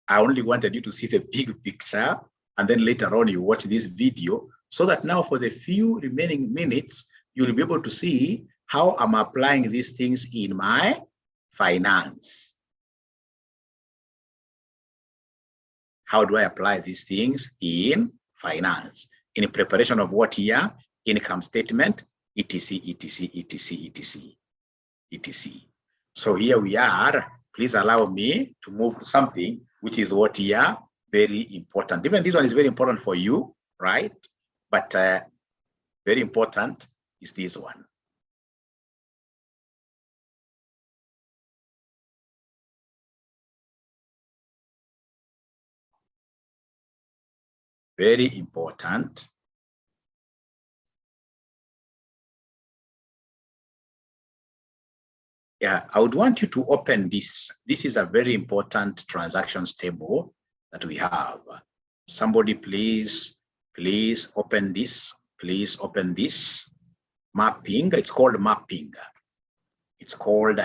I only wanted you to see the big picture, and then later on you watch this video so that now for the few remaining minutes, you'll be able to see how I'm applying these things in my finance. How do I apply these things in finance? In preparation of what here? Income statement, etc, etc, etc, etc, etc. So here we are. Please allow me to move to something which is what here very important. Even this one is very important for you, right? But very important is this one. Very important. Yeah, I would want you to open this. This is a very important transactions table that we have. Somebody please open this. Please open this. Mapping. It's called mapping. It's called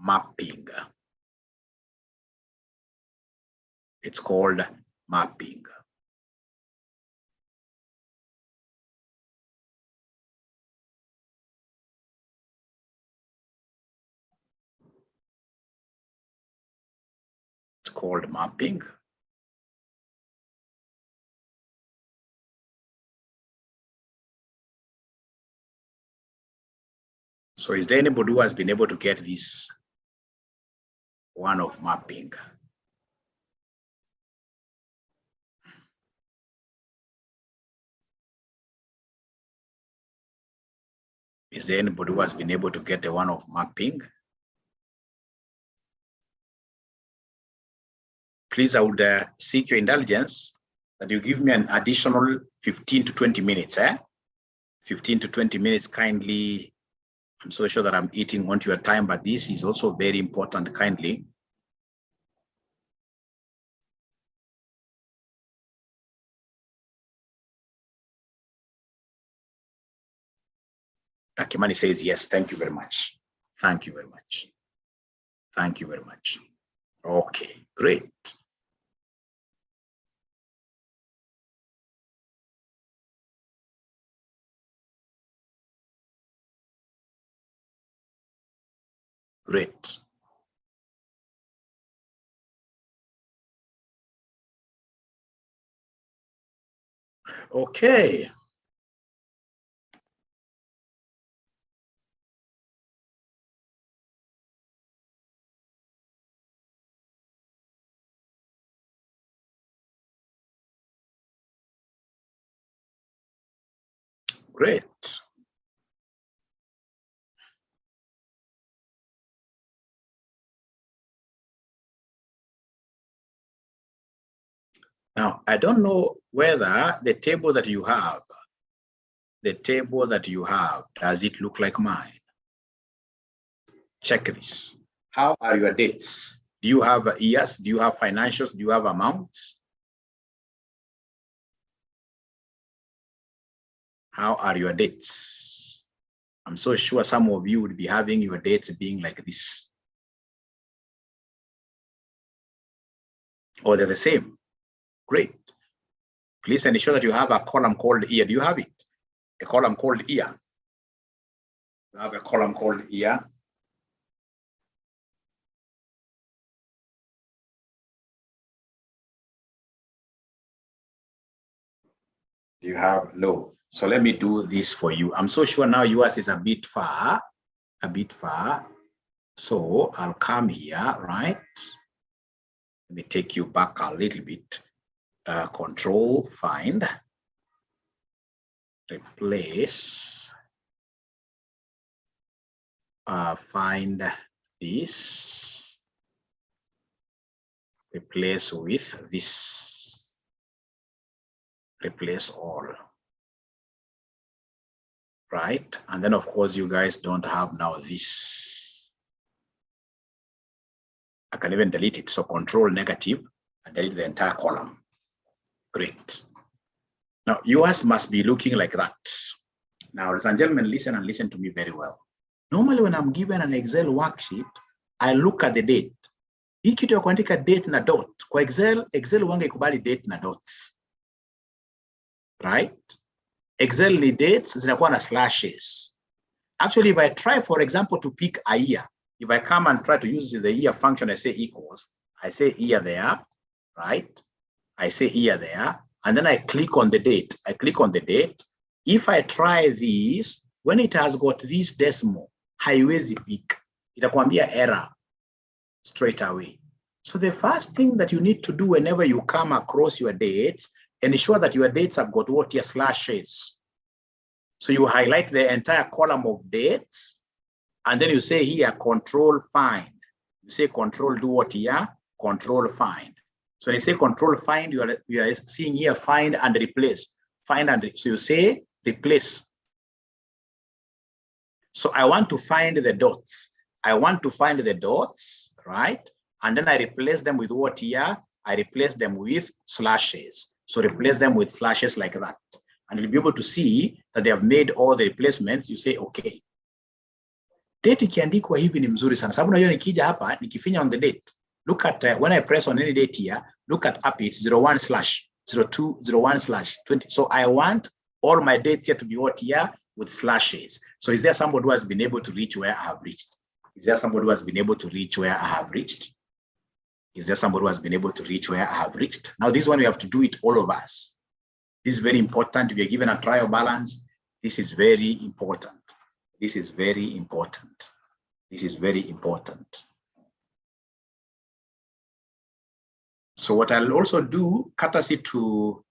mapping. It's called mapping. It's called mapping. So is there anybody who has been able to get this one-off mapping? Is there anybody who has been able to get the one-off mapping? Please, I would seek your indulgence that you give me an additional 15 to 20 minutes. 15 to 20 minutes, kindly. I'm so sure that I'm eating onto your time, but this is also very important, kindly. Akimani says yes. Thank you very much. Thank you very much. Thank you very much. Okay, great. Great. Okay. Great. Now, I don't know whether the table that you have, does it look like mine? Check this. How are your dates? Do you have years? Do you have financials? Do you have amounts? How are your dates? I'm so sure some of you would be having your dates being like this. Or they're the same. Great. Please ensure that you have a column called year. Do you have it? A column called year. You have a column called year. You have no. So let me do this for you. I'm so sure now yours is a bit far. So I'll come here, right? Let me take you back a little bit. Control, find, replace, find this, replace with this, replace all, right? And then of course you guys don't have now this. I can even delete it. So control negative and delete the entire column. Great. Now yours must be looking like that. Now, ladies and gentlemen, listen and listen to me very well. Normally when I'm given an Excel worksheet, I look at the date. Hii kitu ya kuandika date na dot. Kwa Excel wanga ikubali date na dots. Right? Excel ni dates zinakuwa na slashes. Actually, if I try, for example, to pick a year, if I come and try to use the year function, I say equals, I say year there, right? I say year there, and then I click on the date. I click on the date. If I try this, when it has got this decimal, haiwezi pick. Itakwambia error straight away. So the first thing that you need to do whenever you come across your dates, ensure that your dates have got what your slashes. So you highlight the entire column of dates, and then you say here, control find. You say control do what here? Control find. So when you say control find, you are seeing here find and replace. Find and so you say replace. So I want to find the dots. I want to find the dots, right? And then I replace them with what here? I replace them with slashes. So replace them with slashes like that. And you'll be able to see that they have made all the replacements. You say, okay. Date ikiandikwa hivi ni mzuri sana. Sababu unajua nikija hapa, nikifinya on the date. Look at, when I press on any date here, look at up, it's 01/02/01/20. So I want all my dates here to be what here with slashes. So is there somebody who has been able to reach where I have reached? Is there somebody who has been able to reach where I have reached? Is there somebody who has been able to reach where I have reached? Now this one, we have to do it, all of us. This is very important. We are given a trial balance. This is very important. This is very important. This is very important. So what I'll also do, courtesy to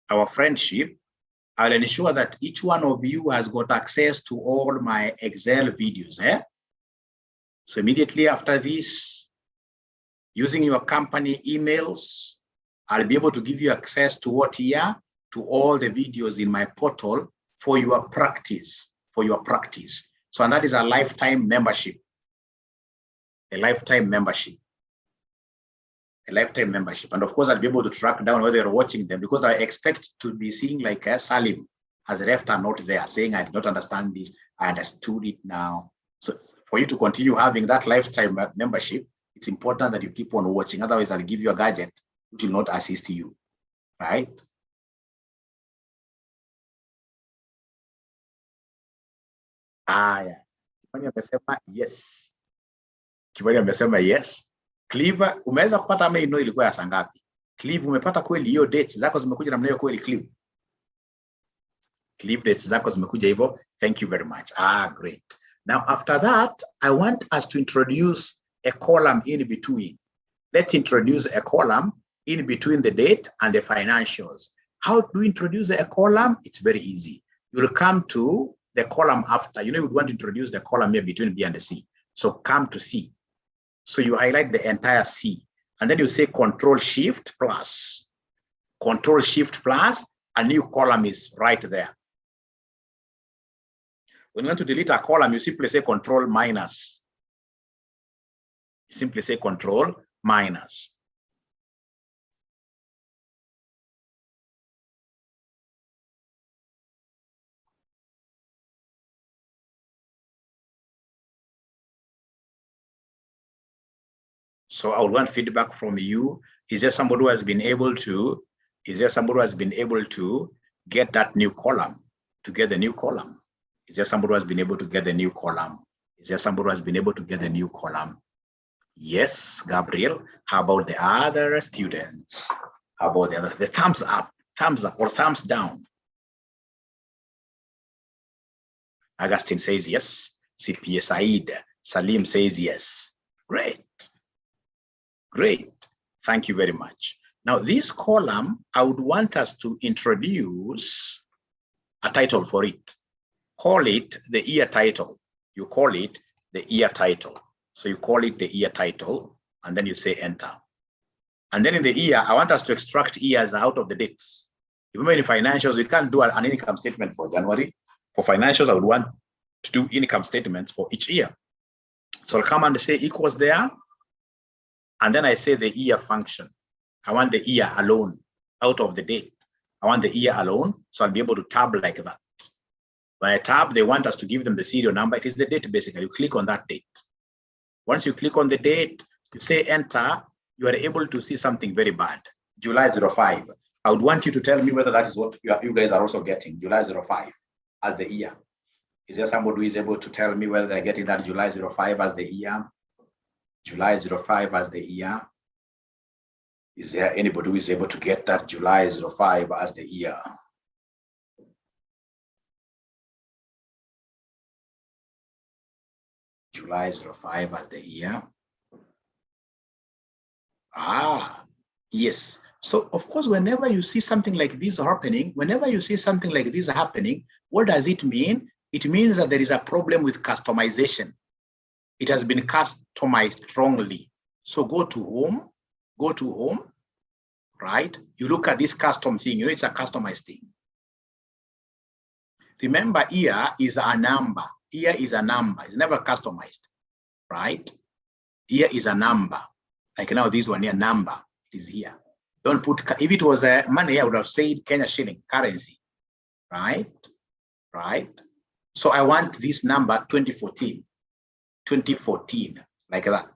our friendship, I'll ensure that each one of you has got access to all my Excel videos. So immediately after this, using your company emails, I'll be able to give you access to what here? To all the videos in my portal for your practice, So, and that is a lifetime membership, a lifetime membership. And of course, I'll be able to track down whether you're watching them, because I expect to be seeing like Salim has left a note there saying, I did not understand this, I understood it now. So for you to continue having that lifetime membership, it's important that you keep on watching. Otherwise, I'll give you a gadget which will not assist you, right? Yeah. Kibali amesema yes. Kibali amesema yes. Clive, umeweza kupata ama ino ilikuwa ya saa ngapi? Clive, umepata kweli hiyo date zako zimekuja namna hiyo kweli Clive? Clive, dates zako zimekuja hivyo. Thank you very much. Great. Now after that, I want us to introduce a column in between. Let's introduce a column in between the date and the financials. How do you introduce a column? It's very easy. You will come to the column after. You would want to introduce the column here between B and the C. So come to C. So you highlight the entire C. And then you say Control Shift plus. Control Shift plus, a new column is right there. When you want to delete a column, you simply say Control minus. You simply say Control minus. So I would want feedback from you. Is there somebody who has been able to, get that new column, to get the new column? Is there somebody who has been able to get the new column? Is there somebody who has been able to get the new column? Yes, Gabriel. How about the other students? How about the thumbs up, or thumbs down? Augustine says yes. CPA Said. Salim says yes. Great. Great. Thank you very much. Now, this column, I would want us to introduce a title for it. Call it the year title. You call it the year title. So you call it the year title, and then you say enter. And then in the year, I want us to extract years out of the dates. Remember in financials, we can't do an income statement for January. For financials, I would want to do income statements for each year. So I'll come and say equals there. And then I say the year function. I want the year alone out of the date. I want the year alone. So I'll be able to tab like that. When I tab, they want us to give them the serial number. It is the date, basically. You click on that date. Once you click on the date, you say enter, you are able to see something very bad. July 05. I would want you to tell me whether that is what you guys are also getting, July 05 as the year. Is there somebody who is able to tell me whether they're getting that July 05 as the year? July 05 as the year. Is there anybody who is able to get that July 05 as the year? July 05 as the year. Yes. So of course, whenever you see something like this happening, what does it mean? It means that there is a problem with customization. It has been customized wrongly. So go to home, right? You look at this custom thing, it's a customized thing. Remember, year is a number. Year is a number, it's never customized, right? Year is a number. Like now this one here, number, it is here. Don't put, if it was money, I would have said Kenya shilling, currency, right? So I want this number 2014, like that.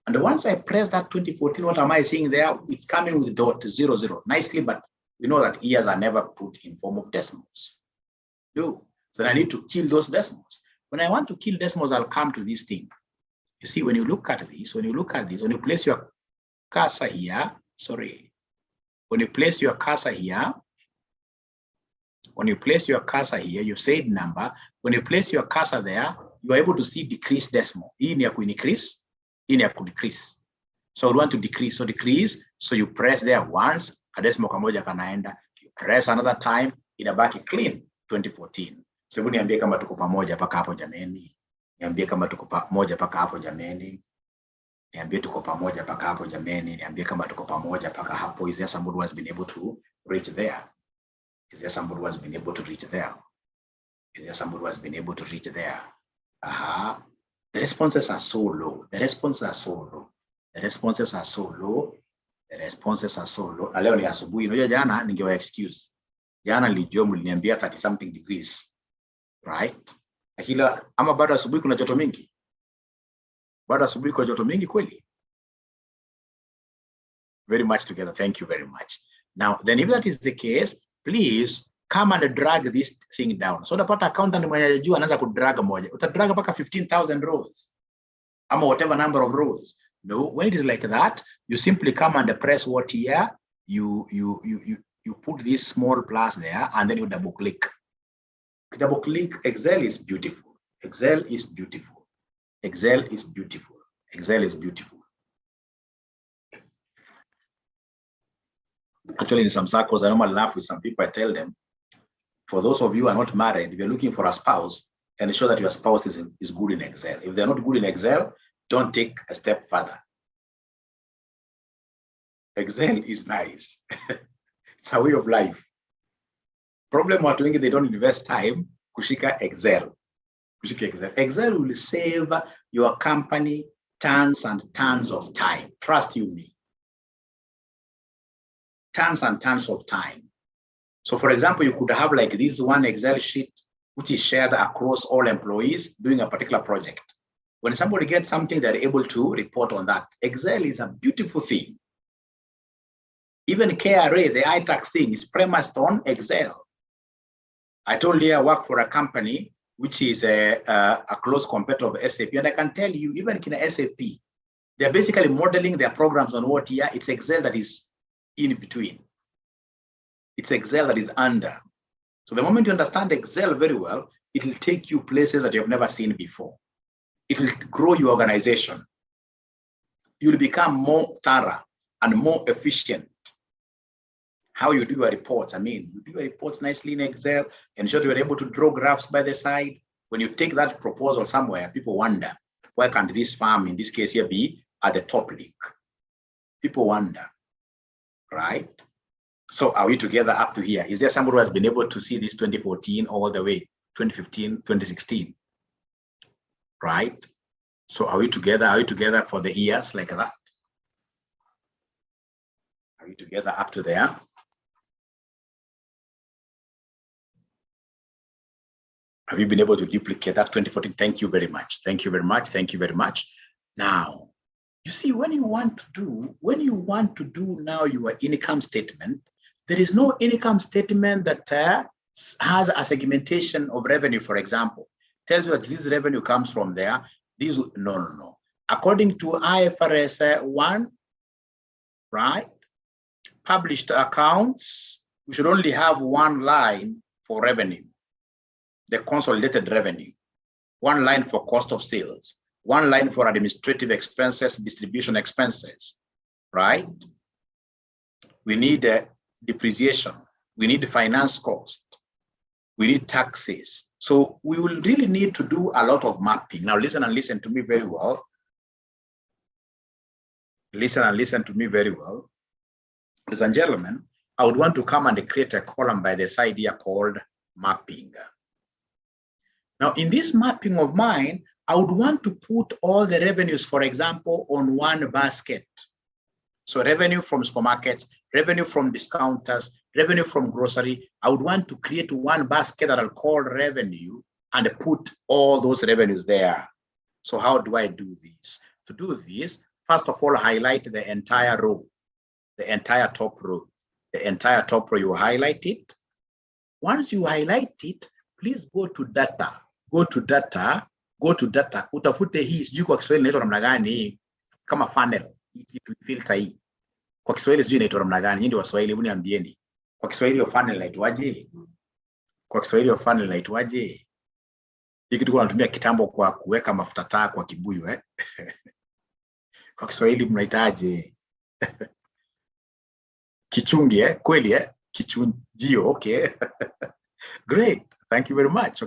And once I press that 2014, what am I seeing there? It's coming with .00 nicely, but we know that years are never put in form of decimals. No, so I need to kill those decimals. When I want to kill decimals, I'll come to this thing. You see, when you look at this, when you place your cursor here, when you place your cursor here, when you place your cursor here, you said number. When you place your cursor there, you are able to see decrease decimal. Hii ni ya ku-increase, hii ni ya ku-decrease. So we want to decrease. So decrease. So you press there once, kadesimo kamoja kanaenda. You press another time, inabaki clean 2014. So niambie kama tuko pamoja paka hapo jameni. Niambie kama tuko pamoja paka hapo jameni. Niambie tuko pamoja paka hapo jameni. Niambie kama tuko pamoja paka hapo. Is there somebody who has been able to reach there? Is there somebody who has been able to reach there? Is there somebody who has been able to reach there? The responses are so low. The responses are so low. The responses are so low. The responses are so low. Leo ni asubuhi. Unajua jana ningewa excuse. Jana nilijua mliniambia 30 something degrees. Right? Lakini ama bado asubuhi kuna joto mingi? Bado asubuhi kuna joto mingi kweli? Very much together. Thank you very much. Now, then if that is the case, please come and drag this thing down. So utapata accountant mwenye anajua anaanza kudrag moja. Utadrag mpaka 15,000 rows. Ama whatever number of rows. No, when it is like that, you simply come and press what here, you put this small plus there, and then you double click. Double click. Excel is beautiful. Excel is beautiful. Excel is beautiful. Excel is beautiful. Actually, in some circles, I normally laugh with some people. I tell them, for those of you who are not married, if you're looking for a spouse, ensure that your spouse is good in Excel. If they're not good in Excel, don't take a step further. Excel is nice. It's a way of life. Problem watu wengi, they don't invest time kushika Excel. Kushika Excel. Excel will save your company tons and tons of time. Trust you me. Tons and tons of time. So for example, you could have like this one Excel sheet, which is shared across all employees doing a particular project. When somebody gets something, they're able to report on that. Excel is a beautiful thing. Even KRA, the iTax thing, is premised on Excel. I told you I work for a company which is a close competitor of SAP, and I can tell you, even in SAP, they're basically modeling their programs on what here. It's Excel that is in between. It's Excel that is under. So the moment you understand Excel very well, it will take you places that you have never seen before. It will grow your organization. You'll become more thorough and more efficient. How you do your reports. I mean, you do your reports nicely in Excel, ensure you're able to draw graphs by the side. When you take that proposal somewhere, people wonder, why can't this firm, in this case here, be at the top league? People wonder, right? So are we together up to here? Is there somebody who has been able to see this 2014 all the way, 2015, 2016? Right? So are we together? Are we together for the years like that? Are we together up to there? Have you been able to duplicate that 2014? Thank you very much. Thank you very much. Thank you very much. Now, you see, when you want to do now your income statement, there is no income statement that has a segmentation of revenue, for example. Tells you that this revenue comes from there. This, no. According to IFRS 1, right? Published accounts, we should only have one line for revenue, the consolidated revenue, one line for cost of sales, one line for administrative expenses, distribution expenses, right? We need depreciation, we need finance cost, we need taxes. So we will really need to do a lot of mapping. Now listen and listen to me very well. Listen and listen to me very well. Ladies and gentlemen, I would want to come and create a column by the side here called mapping. Now in this mapping of mine, I would want to put all the revenues, for example, on one basket. So revenue from supermarkets, revenue from discounters, revenue from grocery. I would want to create one basket that I'll call revenue and put all those revenues there. So how do I do this? To do this, first of all, highlight the entire row, the entire top row. The entire top row, you highlight it. Once you highlight it, please go to data. Go to data. Go to data. Utafute hii, sijui kwa Kiswahili inaitwa namna gani, kama funnel, filter hii. Kwa Kiswahili sijui inaitwa namna gani, nyinyi Waswahili hebu niambieni. Kwa Kiswahili hiyo funnel inaitwaje? Kwa Kiswahili of funnel inaitwaje? Hiki kitu tunatumia kitambo kwa kuweka mafuta taa kwa kibuyu Kwa Kiswahili mnaitaje? Kichungi kweli kichunjio, okay. Great, thank you very much.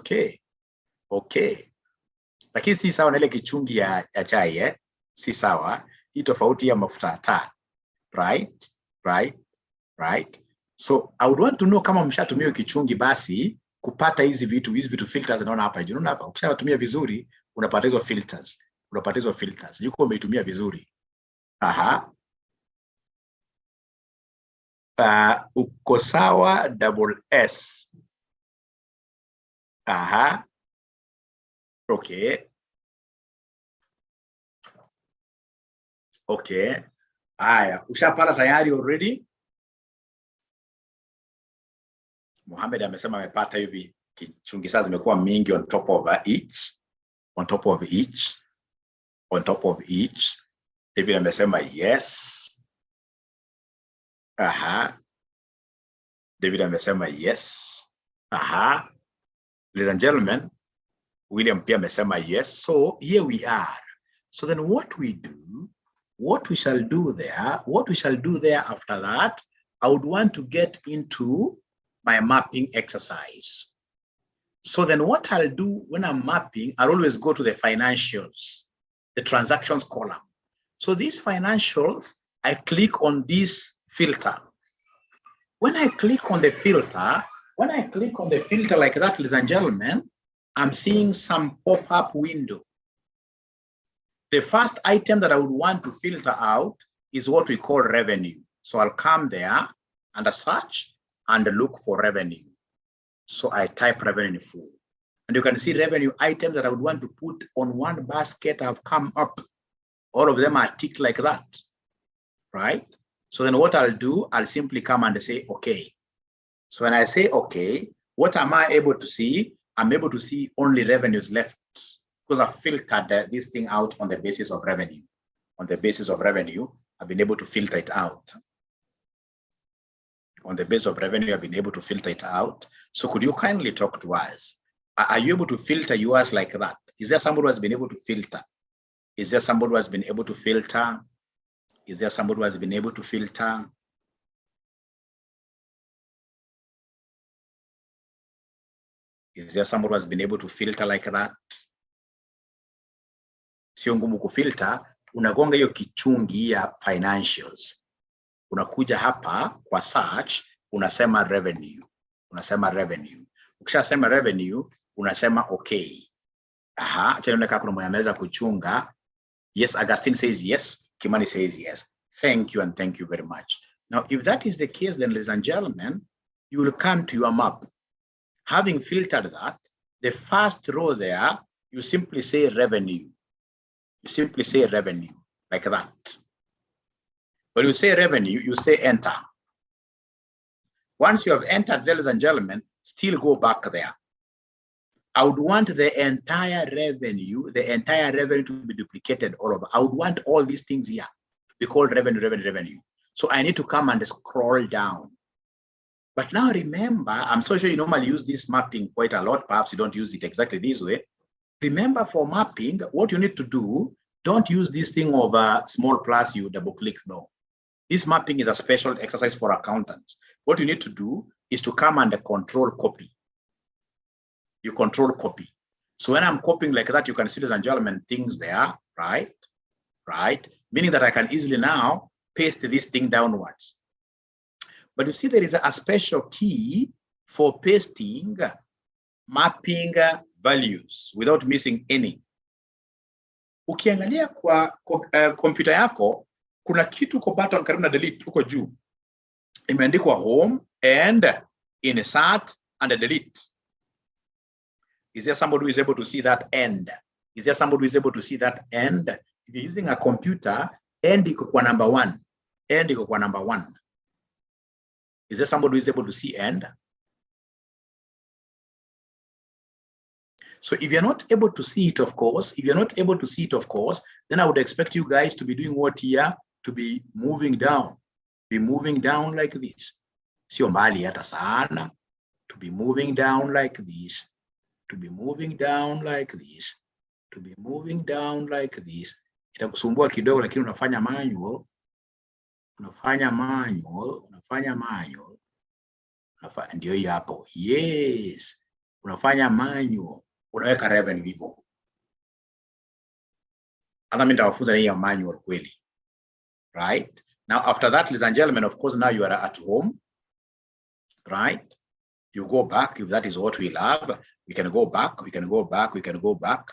Okay. Lakini si sawa na ile kichungi ya chai si sawa. Hii tofauti ya mafuta taa. Right. So I would want to know kama mshatumia kichungi basi kupata hizi vitu filters naona hapa. Unaona hapa ukishatumia vizuri unapata hizo filters. Yuko umeitumia vizuri. Aha. Uko sawa SS. Aha. Okay. Haya, ushapata tayari already? Mohamed amesema amepata hivi. Kichungi sasa zimekuwa mingi on top of each. David amesema yes. Aha. David amesema yes. Aha. Ladies and gentlemen, William pia amesema yes. So here we are. So then what we shall do there after that, I would want to get into my mapping exercise. So then what I'll do when I'm mapping, I'll always go to the financials, the transactions column. So these financials, I click on this filter. When I click on the filter like that, ladies and gentlemen, I'm seeing some pop-up window. The first item that I would want to filter out is what we call revenue. So I'll come there under search and look for revenue. So I type revenue full. And you can see revenue items that I would want to put on one basket have come up. All of them are ticked like that, right? So then what I'll do, I'll simply come and say, okay. So when I say, okay, what am I able to see? I'm able to see only revenues left because I filtered this thing out on the basis of revenue. On the basis of revenue, I've been able to filter it out. On the basis of revenue, I've been able to filter it out. So could you kindly talk to us? Are you able to filter yours like that? Is there somebody who has been able to filter? Is there somebody who has been able to filter? Is there somebody who has been able to filter? Is there somebody who has been able to filter like that? Sio ngumu kufilter, unagonga hiyo kichungi ya financials. Unakuja hapa kwa search, unasema revenue. Ukishasema revenue, unasema okay. Aha, acha nione kama kuna mwenye anaweza kuchunga. Yes, Augustine says yes. Kimani says yes. Thank you and thank you very much. Now, if that is the case, then ladies and gentlemen, you will come to your map. Having filtered that, the first row there, you simply say revenue. You simply say revenue like that. When you say revenue, you say enter. Once you have entered, ladies and gentlemen, still go back there. I would want the entire revenue to be duplicated all over. I would want all these things here to be called revenue. So I need to come and scroll down. But now remember, I'm so sure you normally use this mapping quite a lot. Perhaps you don't use it exactly this way. Remember, for mapping, what you need to do, don't use this thing of a small plus, you double click, no. This mapping is a special exercise for accountants. What you need to do is to come and control copy. You control copy. So when I'm copying like that, you can see, ladies and gentlemen, things there, right? Meaning that I can easily now paste this thing downwards. But you see, there is a special key for pasting, mapping values without missing any. Ukiangalia kwa kompyuta yako, kuna kitu kwa button karibu na delete huko juu. Imeandikwa home and insert and delete. Is there somebody who is able to see that end? Is there somebody who is able to see that end? If you're using a computer, end iko kwa number 1. End iko kwa number 1. Is there somebody who is able to see end? So if you're not able to see it, of course, then I would expect you guys to be doing what here? To be moving down. Be moving down like this. Sio mbali hata sana. to be moving down like this, to be moving down like this, to be moving down like this. Itakusumbua kidogo, lakini unafanya manual, ndio hiyo hapo. Yes, unafanya manual, unaweka revenue hivyo. Hata mimi nitawafunza hii ya manual kweli. Right? Now after that, ladies and gentlemen, of course now you are at home. Right? You go back, if that is what we love. We can go back, we can go back, we can go back.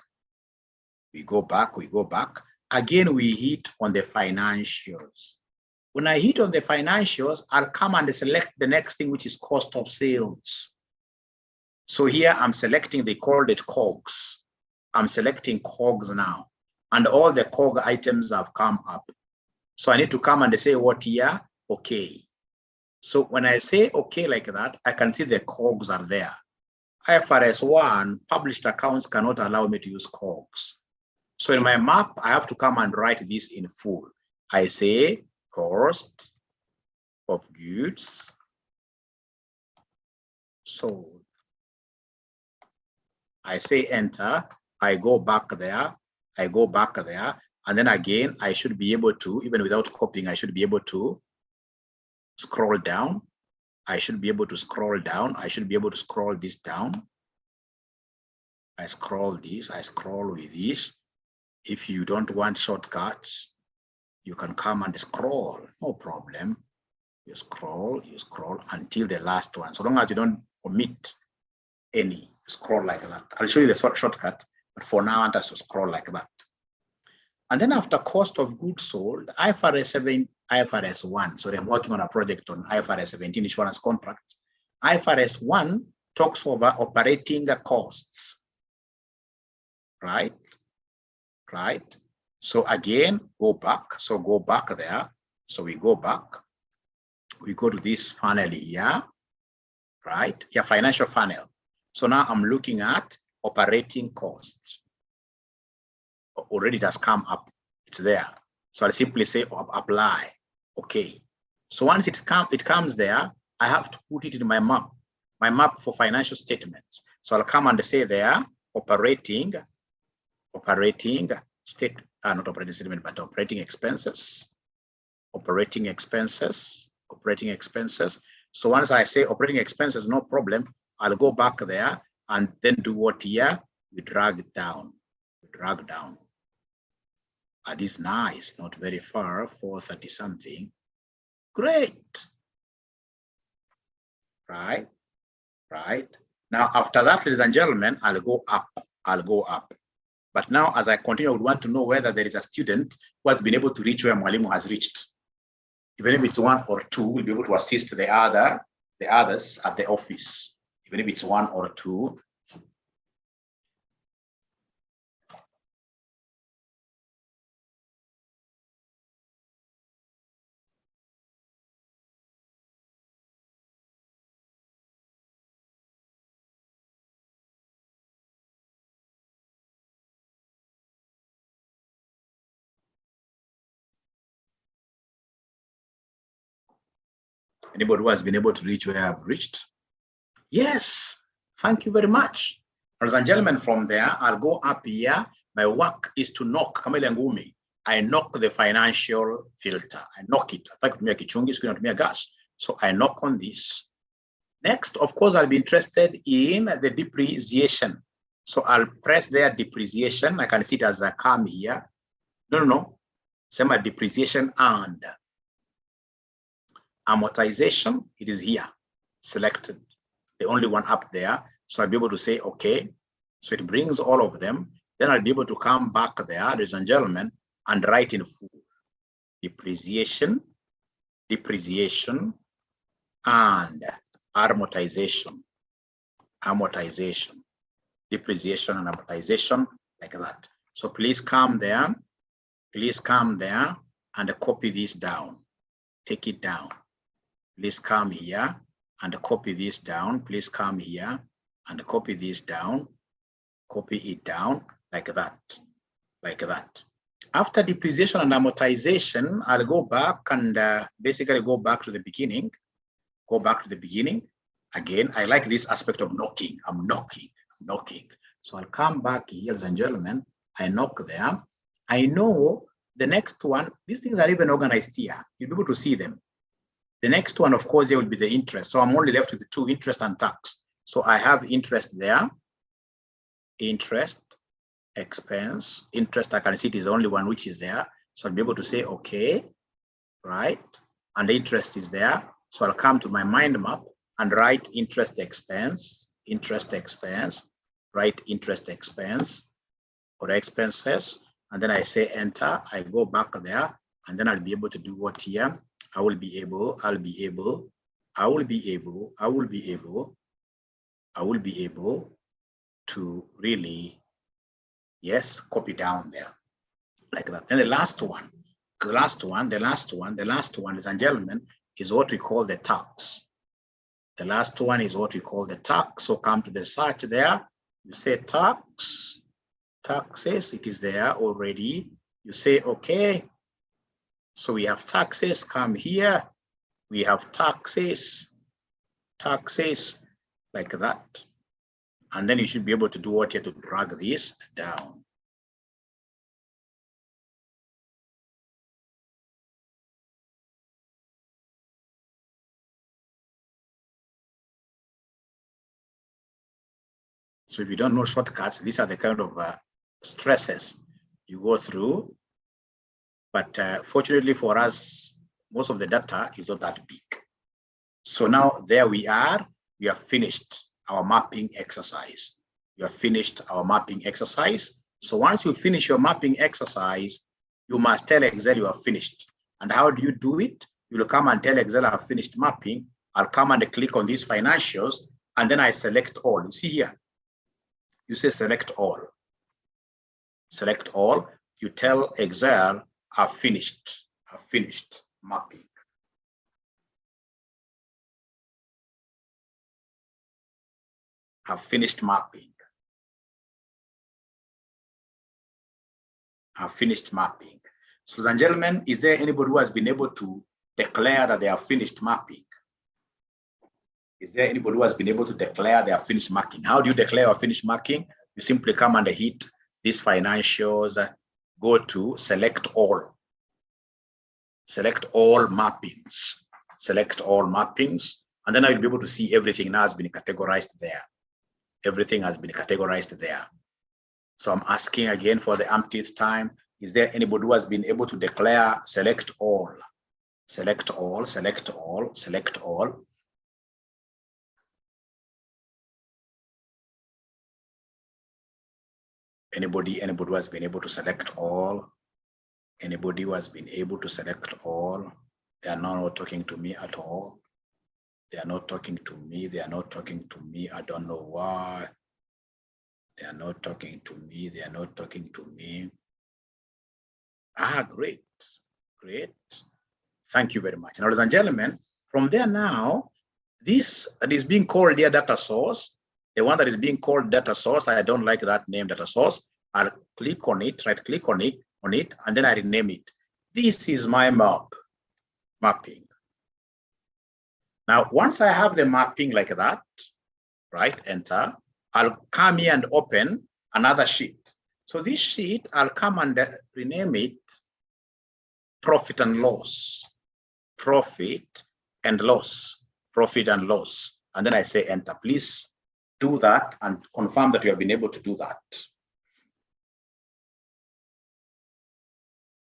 We go back, we go back. Again, we hit on the financials. When I hit on the financials, I'll come and select the next thing, which is cost of sales. So here I'm selecting, they called it COGS. I'm selecting COGS now. And all the COGS items have come up. So I need to come and say what here? Okay. So when I say okay like that, I can see the COGS are there. IFRS 1, published accounts cannot allow me to use COGS. So in my map, I have to come and write this in full. I say cost of goods sold. I say enter. I go back there. I go back there. And then again, I should be able to, even without copying, I should be able to scroll down. I should be able to scroll down. I should be able to scroll this down. I scroll this. I scroll with this. If you don't want shortcuts, you can come and scroll, no problem. You scroll until the last one. So long as you don't omit any, scroll like that. I'll show you the shortcut, but for now, I want us to scroll like that. And then after cost of goods sold, IFRS 1. So I'm working on a project on IFRS 17 insurance contracts. IFRS 1 talks over operating costs, right? Right. So again, go back. So go back there. So we go back. We go to this funnel here, right? Yeah, financial funnel. So now I'm looking at operating costs. Already it has come up. It's there. So I'll simply say apply. Okay. So once it comes there, I have to put it in my map for financial statements. So I'll come and say there, operating state, not operating statement, but operating expenses. So once I say operating expenses, no problem, I'll go back there and then do what here? We drag it down. That is nice, not very far, 430 something. Great. Right. Now, after that, ladies and gentlemen, I'll go up. But now, as I continue, I would want to know whether there is a student who has been able to reach where Mwalimu has reached. Even if it's one or two, we'll be able to assist the others at the office. Even if it's one or two. Anybody who has been able to reach where I have reached? Yes, thank you very much. Ladies and gentlemen, from there, I'll go up here. My work is to knock, I knock the financial filter. I knock it. Gas. So I knock on this. Next, of course, I'll be interested in the depreciation. So I'll press there, depreciation. I can see it as a come here. No. Same depreciation and amortization, it is here, selected, the only one up there. So I'll be able to say, okay. So it brings all of them. Then I'll be able to come back there, ladies and gentlemen, and write in full. Depreciation, and amortization. Depreciation and amortization, like that. So please come there and copy this down. Take it down. Please come here and copy this down. Please come here and copy this down. Copy it down like that. After depreciation and amortization, I'll go back and basically go back to the beginning. Again, I like this aspect of knocking. I'm knocking. So I'll come back here, ladies and gentlemen. I knock there. I know the next one, these things are even organized here. You'll be able to see them. The next one, of course, there will be the interest. So I'm only left with the two, interest and tax. So I have interest there, interest, expense, interest. I can see it is the only one which is there. So I'll be able to say, okay, right? And the interest is there. So I'll come to my mind map and write interest expense, write interest expense or expenses. And then I say enter, I go back there, and then I'll be able to do what here? I will be able to really, yes, copy down there like that. And the last one, ladies and gentlemen, is what we call the tax. The last one is what we call the tax. So come to the search there, you say tax, taxes, it is there already. You say, okay, so we have taxes, come here, we have taxes, like that. And then you should be able to do what you have to drag this down. So if you don't know shortcuts, these are the kind of stresses you go through. But fortunately for us, most of the data is not that big. So now there we are. We have finished our mapping exercise. So once you finish your mapping exercise, you must tell Excel you have finished. And how do you do it? You'll come and tell Excel I have finished mapping. I'll come and click on these financials, and then I select all. You see here, you say select all. Select all. You tell Excel I've finished mapping. I've finished mapping. So, ladies and gentlemen, is there anybody who has been able to declare that they have finished mapping? Is there anybody who has been able to declare they have finished marking? How do you declare or finish marking? You simply come and hit these financials, go to select all mappings, and then I'll be able to see everything now has been categorized there. Everything has been categorized there. So I'm asking again for the umpteenth time, is there anybody who has been able to declare select all? Anybody who has been able to select all? Anybody who has been able to select all? They are not talking to me at all. They are not talking to me. I don't know why. They are not talking to me. Ah, great. Thank you very much. Now, ladies and gentlemen, from there now, this that is being called their data source, the one that is being called data source, I don't like that name, data source. I'll click on it, right click on it, and then I rename it. This is my mapping. Now, once I have the mapping like that, right, enter, I'll come here and open another sheet. So this sheet, I'll come and rename it profit and loss. And then I say enter. Please do that and confirm that you have been able to do that.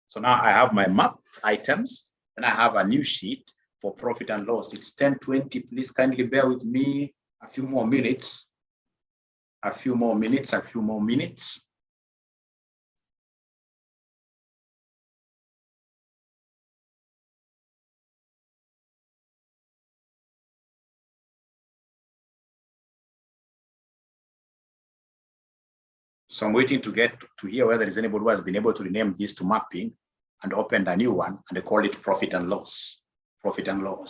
So now I have my mapped items, and I have a new sheet for profit and loss. It's 10:20. Please kindly bear with me a few more minutes. So I'm waiting to get to hear whether there's anybody who has been able to rename this to mapping and opened a new one, and they call it profit and loss.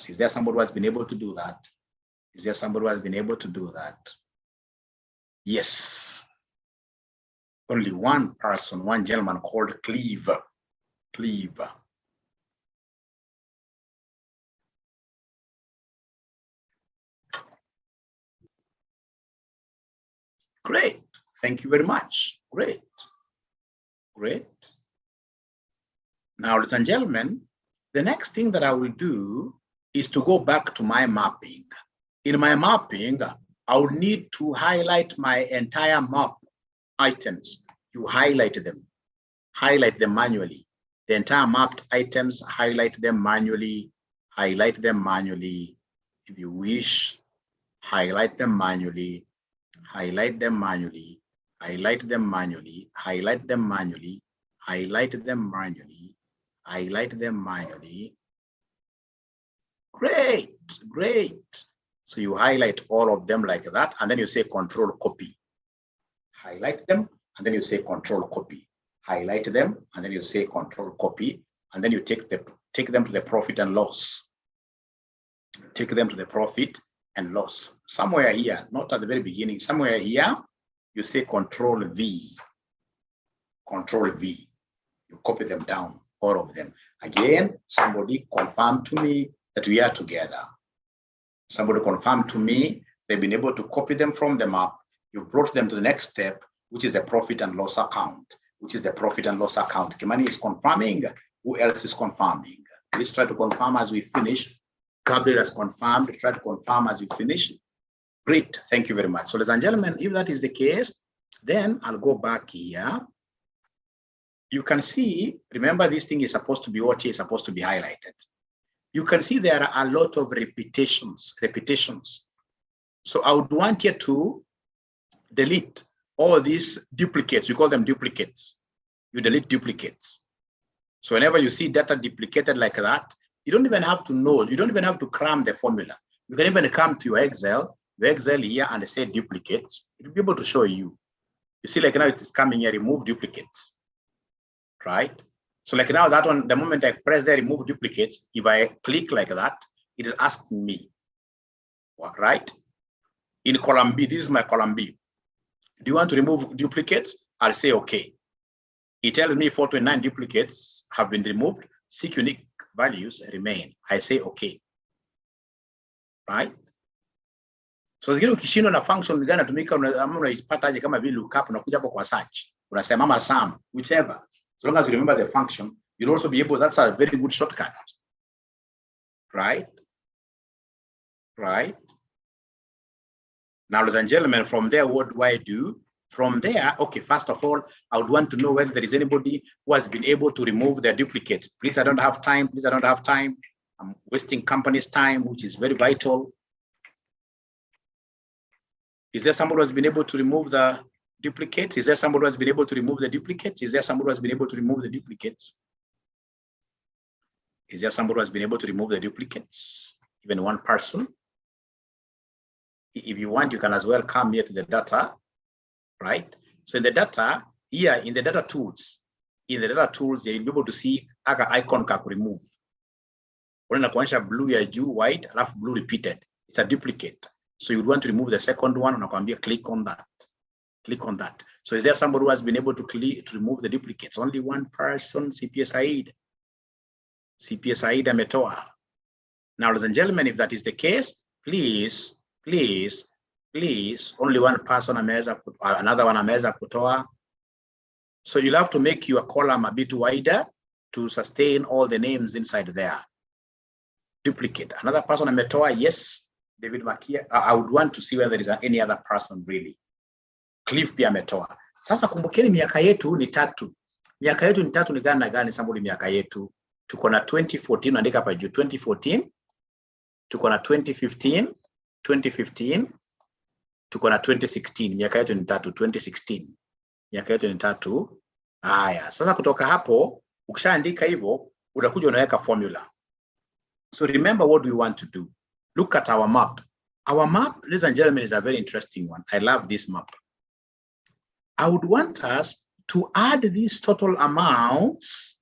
Is there somebody who has been able to do that? Yes. Only one person, one gentleman called Cleaver. Great. Thank you very much. Great. Great. Now, ladies and gentlemen, the next thing that I will do is to go back to my mapping. In my mapping, I will need to highlight my entire map items. You highlight them manually. The entire mapped items, highlight them manually, if you wish, highlight them manually, highlight them manually, highlight them manually, highlight them manually, highlight them manually, highlight them manually. Great, great. So you highlight all of them like that, and then you say control copy. Highlight them, and then you say control copy. Highlight them, and then you say control copy, and then you take them to the profit and loss. Take them to the profit and loss. Somewhere here, not at the very beginning, somewhere here, you say control V. Control V. You copy them down, all of them. Again, somebody confirm to me that we are together. Somebody confirm to me they've been able to copy them from the map. You've brought them to the next step, which is the profit and loss account. Kimani is confirming. Who else is confirming? Let's try to confirm as we finish. Gabriel has confirmed. Try to confirm as we finish. Great. Thank you very much. So, ladies and gentlemen, if that is the case, then I'll go back here. You can see, remember, this thing is supposed to be what is supposed to be highlighted. You can see there are a lot of repetitions. So I would want you to delete all these duplicates. You call them duplicates. You delete duplicates. So whenever you see data duplicated like that, you don't even have to know. You don't even have to cram the formula. You can even come to your Excel here, and say duplicates. It will be able to show you. You see, like now it is coming here, remove duplicates, right? So like now that one, the moment I press there, remove duplicates, if I click like that, it is asking me, what, right? In column B, this is my column B. Do you want to remove duplicates? I'll say, okay. It tells me 429 duplicates have been removed, 6 unique values remain. I say, okay. Right? So zingine ukishindwa na function gani tumika unaipata aje kama vile lookup unakuja hapo kwa search. Unasema mama sum, whichever. So long as you remember the function, you'll also be able, that's a very good shortcut. Right? Right? Now, ladies and gentlemen, from there, what do I do? From there, okay, first of all, I would want to know whether there is anybody who has been able to remove their duplicates. Please, I don't have time. Please, I don't have time. I'm wasting company's time, which is very vital. Is there somebody who has been able to remove the duplicates? Is there somebody who has been able to remove the duplicates? Is there somebody who has been able to remove the duplicates? Is there somebody who has been able to remove the duplicates? Even one person? If you want, you can as well come here to the data, right? So in the data, here in the data tools, you'll be able to see aka icon ka remove. Unaona kuonyesha blue ya juu, white, alafu blue repeated. It's a duplicate. So you'd want to remove the second one, unakwambia click on that. Click on that. So is there somebody who has been able to remove the duplicates? Only one person, CPA Said. CPA Said ametoa. Now, ladies and gentlemen, if that is the case, please, only one person ameweza, another one ameweza kutoa. So you'll have to make your column a bit wider to sustain all the names inside there. Duplicate. Another person ametoa, yes, David Makia. I would want to see whether there is any other person really. Cliff pia ametoa. Sasa kumbukeni miaka yetu ni 3. Miaka yetu ni 3 ni gani na gani sample miaka yetu? Tuko na 2014, naandika hapa juu 2014. Tuko na 2015, tuko na 2016. Miaka yetu ni 3, 2016. Miaka yetu ni 3. Haya, sasa kutoka hapo ukishaandika hivyo utakuja unaweka formula. So remember what we want to do. Look at our map. Our map, ladies and gentlemen, is a very interesting one. I love this map. I would want us to add these total amounts,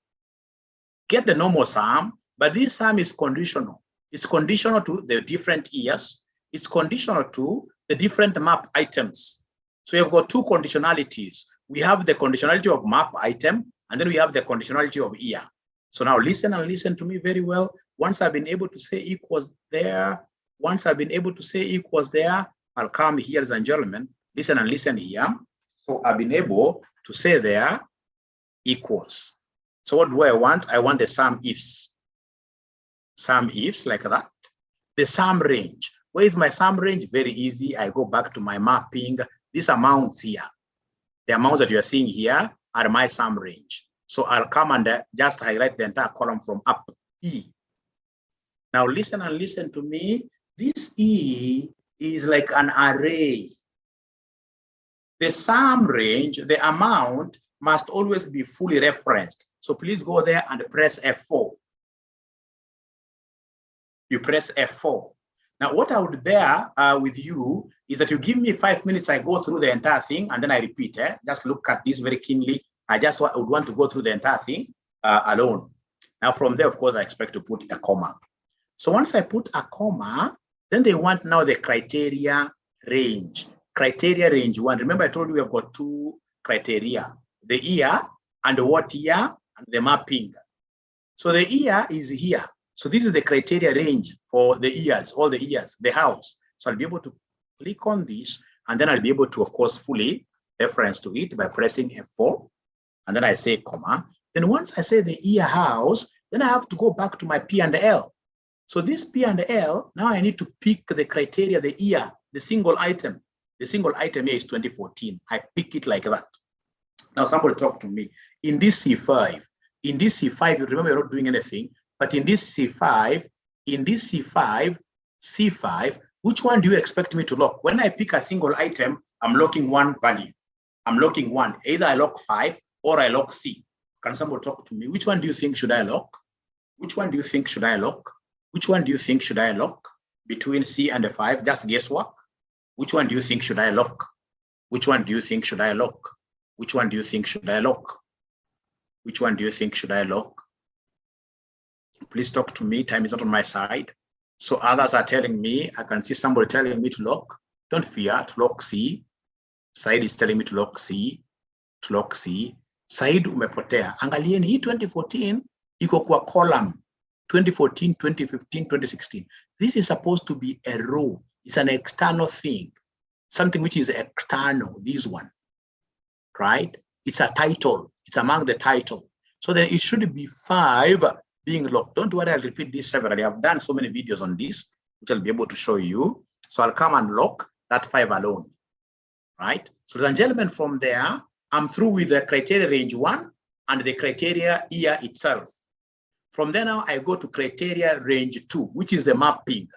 get the normal sum, but this sum is conditional. It's conditional to the different years. It's conditional to the different map items. So you've got 2 conditionalities. We have the conditionality of map item, and then we have the conditionality of year. So now listen and listen to me very well. Once I've been able to say equals there, I'll come here, ladies and gentlemen, listen and listen here. So I've been able to say there equals. So what do I want? I want the sum ifs. Sum ifs like that. The sum range. Where is my sum range? Very easy. I go back to my mapping. These amounts here, the amounts that you are seeing here are my sum range. So I'll come and just highlight the entire column from up E. Now listen and listen to me. This E is like an array. The sum range, the amount must always be fully referenced. So please go there and press F4. You press F4. Now what I would bear with you is that you give me 5 minutes, I go through the entire thing and then I repeat. Just look at this very keenly. I just would want to go through the entire thing alone. Now from there, of course, I expect to put a comma. So once I put a comma, then they want now the criteria range. Criteria range 1. Remember I told you we have got 2 criteria. The year and what year and the mapping. So the year is here. So this is the criteria range for the years, all the years, the house. So I'll be able to click on this and then I'll be able to, of course, fully reference to it by pressing F4. And then I say comma. Then once I say the year house, then I have to go back to my P and L. So this P and L, now I need to pick the criteria, the year, the single item. The single item here is 2014. I pick it like that. Now somebody talk to me. In this C5, you remember you're not doing anything, but in this C5, C5, which one do you expect me to lock? When I pick a single item, I'm locking one value. I'm locking one. Either I lock 5 or I lock C. Can somebody talk to me? Which one do you think should I lock? Which one do you think should I lock? Which one do you think should I lock? Between C and the 5, just guesswork. Which one do you think should I lock? Which one do you think should I lock? Which one do you think should I lock? Which one do you think should I lock? Please talk to me. Time is not on my side. So others are telling me, I can see somebody telling me to lock. Don't fear, to lock C. Said is telling me to lock C. To lock C. Said umepotea. Angalieni hii 2014 iko kwa column 2014, 2015, 2016. This is supposed to be a row. It's an external thing. Something which is external, this one. Right? It's a title. It's among the title. So then it should be 5 being locked. Don't worry, I'll repeat this severally. I've done so many videos on this, which I'll be able to show you. So I'll come and lock that 5 alone. Right? So ladies and gentlemen, from there, I'm through with the criteria range 1 and the criteria year itself. From there now, I go to criteria range 2, which is the mapping.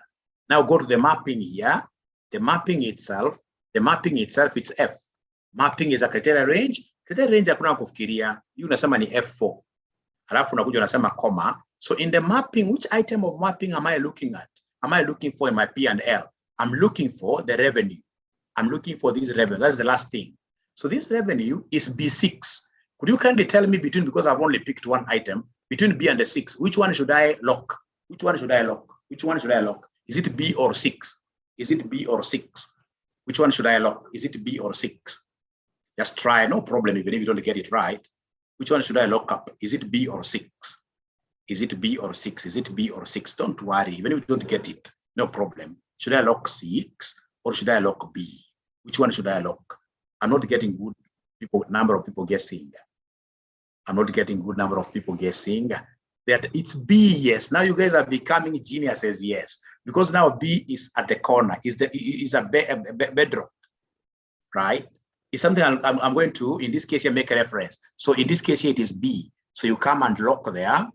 Now go to the mapping here. The mapping itself, it's F. Mapping is a criteria range. Criteria range hakuna kufikiria. Hii unasema ni F4. Halafu unakuja unasema comma. So in the mapping, which item of mapping am I looking at? Am I looking for in my P and L? I'm looking for the revenue. I'm looking for this revenue. That's the last thing. So this revenue is B6. Could you kindly tell me between, because I've only picked one item, between B and the 6, which one should I lock? Which one should I lock? Which one should I lock? Is it B or 6? Is it B or 6? Which one should I lock? Is it B or 6? Just try, no problem, even if you don't get it right. Which one should I lock up? Is it B or 6? Is it B or 6? Is it B or 6? Don't worry, even if you don't get it, no problem. Should I lock 6 or should I lock B? Which one should I lock? I'm not getting good number of people guessing. I'm not getting good number of people guessing that it's B, yes. Now you guys are becoming geniuses, yes. Because now B is at the corner, is a bedrock, right? It's something I'm going to, in this case here, make a reference. So in this case here, it is B. So you come and lock there.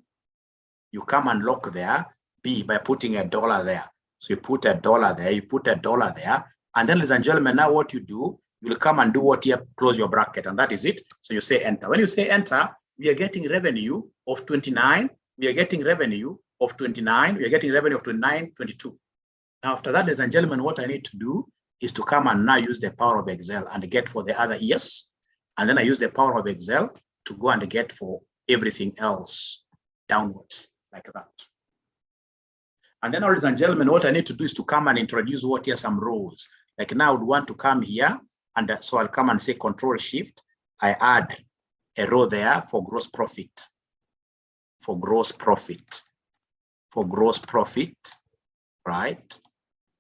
You come and lock there, B, by putting $1 there. So you put $1 there, you put $1 there. And then, ladies and gentlemen, now what you do, you'll come and do what here, close your bracket, and that is it. So you say enter. When you say enter, we are getting revenue of 29. We are getting revenue of 29. We are getting revenue of 29, 22. Now, after that, ladies and gentlemen, what I need to do is to come and now use the power of Excel and get for the other years. And then I use the power of Excel to go and get for everything else downwards like that. And then, ladies and gentlemen, what I need to do is to come and introduce what here some rows. Like now I would want to come here, and so I'll come and say Control Shift. I add a row there for gross profit. For gross profit. For gross profit, right?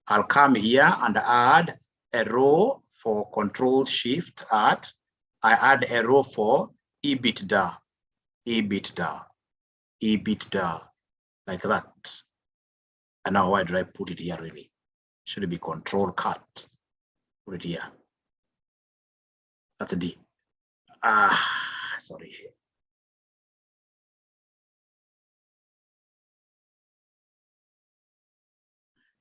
I'll come here and add a row for Control Shift add, I add a row for EBITDA, EBITDA, EBITDA, like that. And now why did I put it here really? Should it be Control Cut? Put it here. That's a D. Sorry.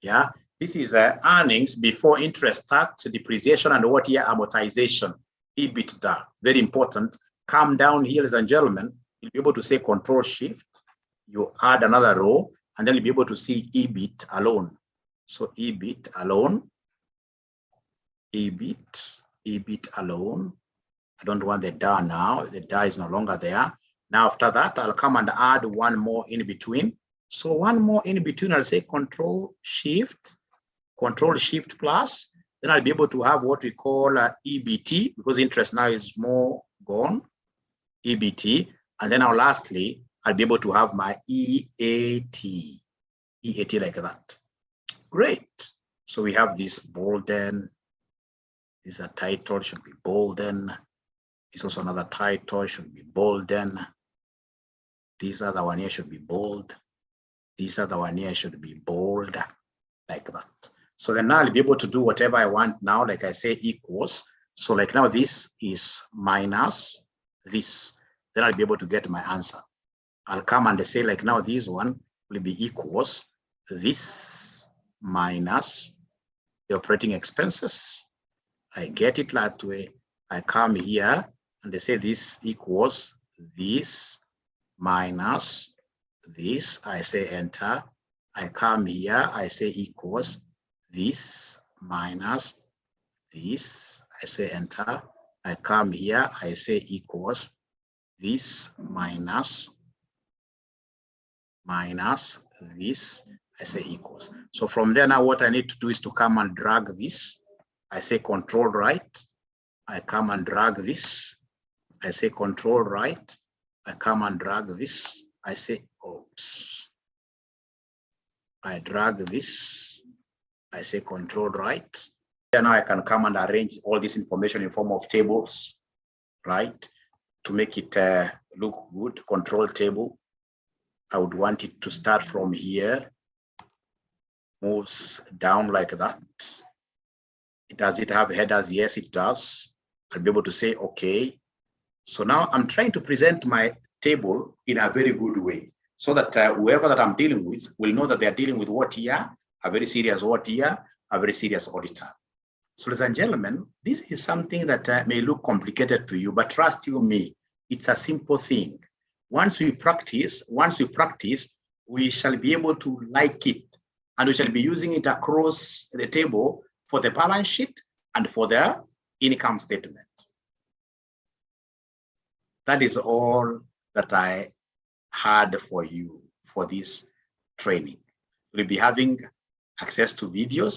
Yeah, this is earnings before interest, tax, depreciation, and what year amortization, EBITDA. Very important. Come down here, ladies and gentlemen. You'll be able to say Control Shift. You add another row, and then you'll be able to see EBIT alone. So EBIT alone, EBIT alone. I don't want the DA now. The DA is no longer there. Now after that, I'll come and add one more in between. So one more in between, I'll say Control Shift plus. Then I'll be able to have what we call EBT, because interest now is more gone, EBT. And then now lastly, I'll be able to have my EAT like that. Great. So we have this bolden. This is a title, should be bolden. It's also another title, should be bolden. This other one here should be bold. This other one here should be bold, like that. So then now I'll be able to do whatever I want now, like I say, equals. So like now this is minus this. Then I'll be able to get my answer. I'll come and say like now this one will be equals this minus the operating expenses. I get it that way. I come here and they say this equals this minus this. I say enter. I come here, I say equals this minus this. I say enter. I come here, I say equals this minus this. I say equals. So from there now what I need to do is to come and drag this. I say Control right. I come and drag this. I say Control right. I come and drag this. I say, oops. I drag this. I say Control right. And now I can come and arrange all this information in form of tables, right? To make it look good. Control table. I would want it to start from here. Moves down like that. Does it have headers? Yes, it does. I'll be able to say, okay. So now I'm trying to present my table in a very good way so that whoever that I'm dealing with will know that they're dealing with what here, a very serious what here, a very serious auditor. So ladies and gentlemen, this is something that may look complicated to you, but trust you me, it's a simple thing. Once we practice, we shall be able to like it, and we shall be using it across the table for the balance sheet and for the income statement. That is all that I had for you for this training. We'll be having access to videos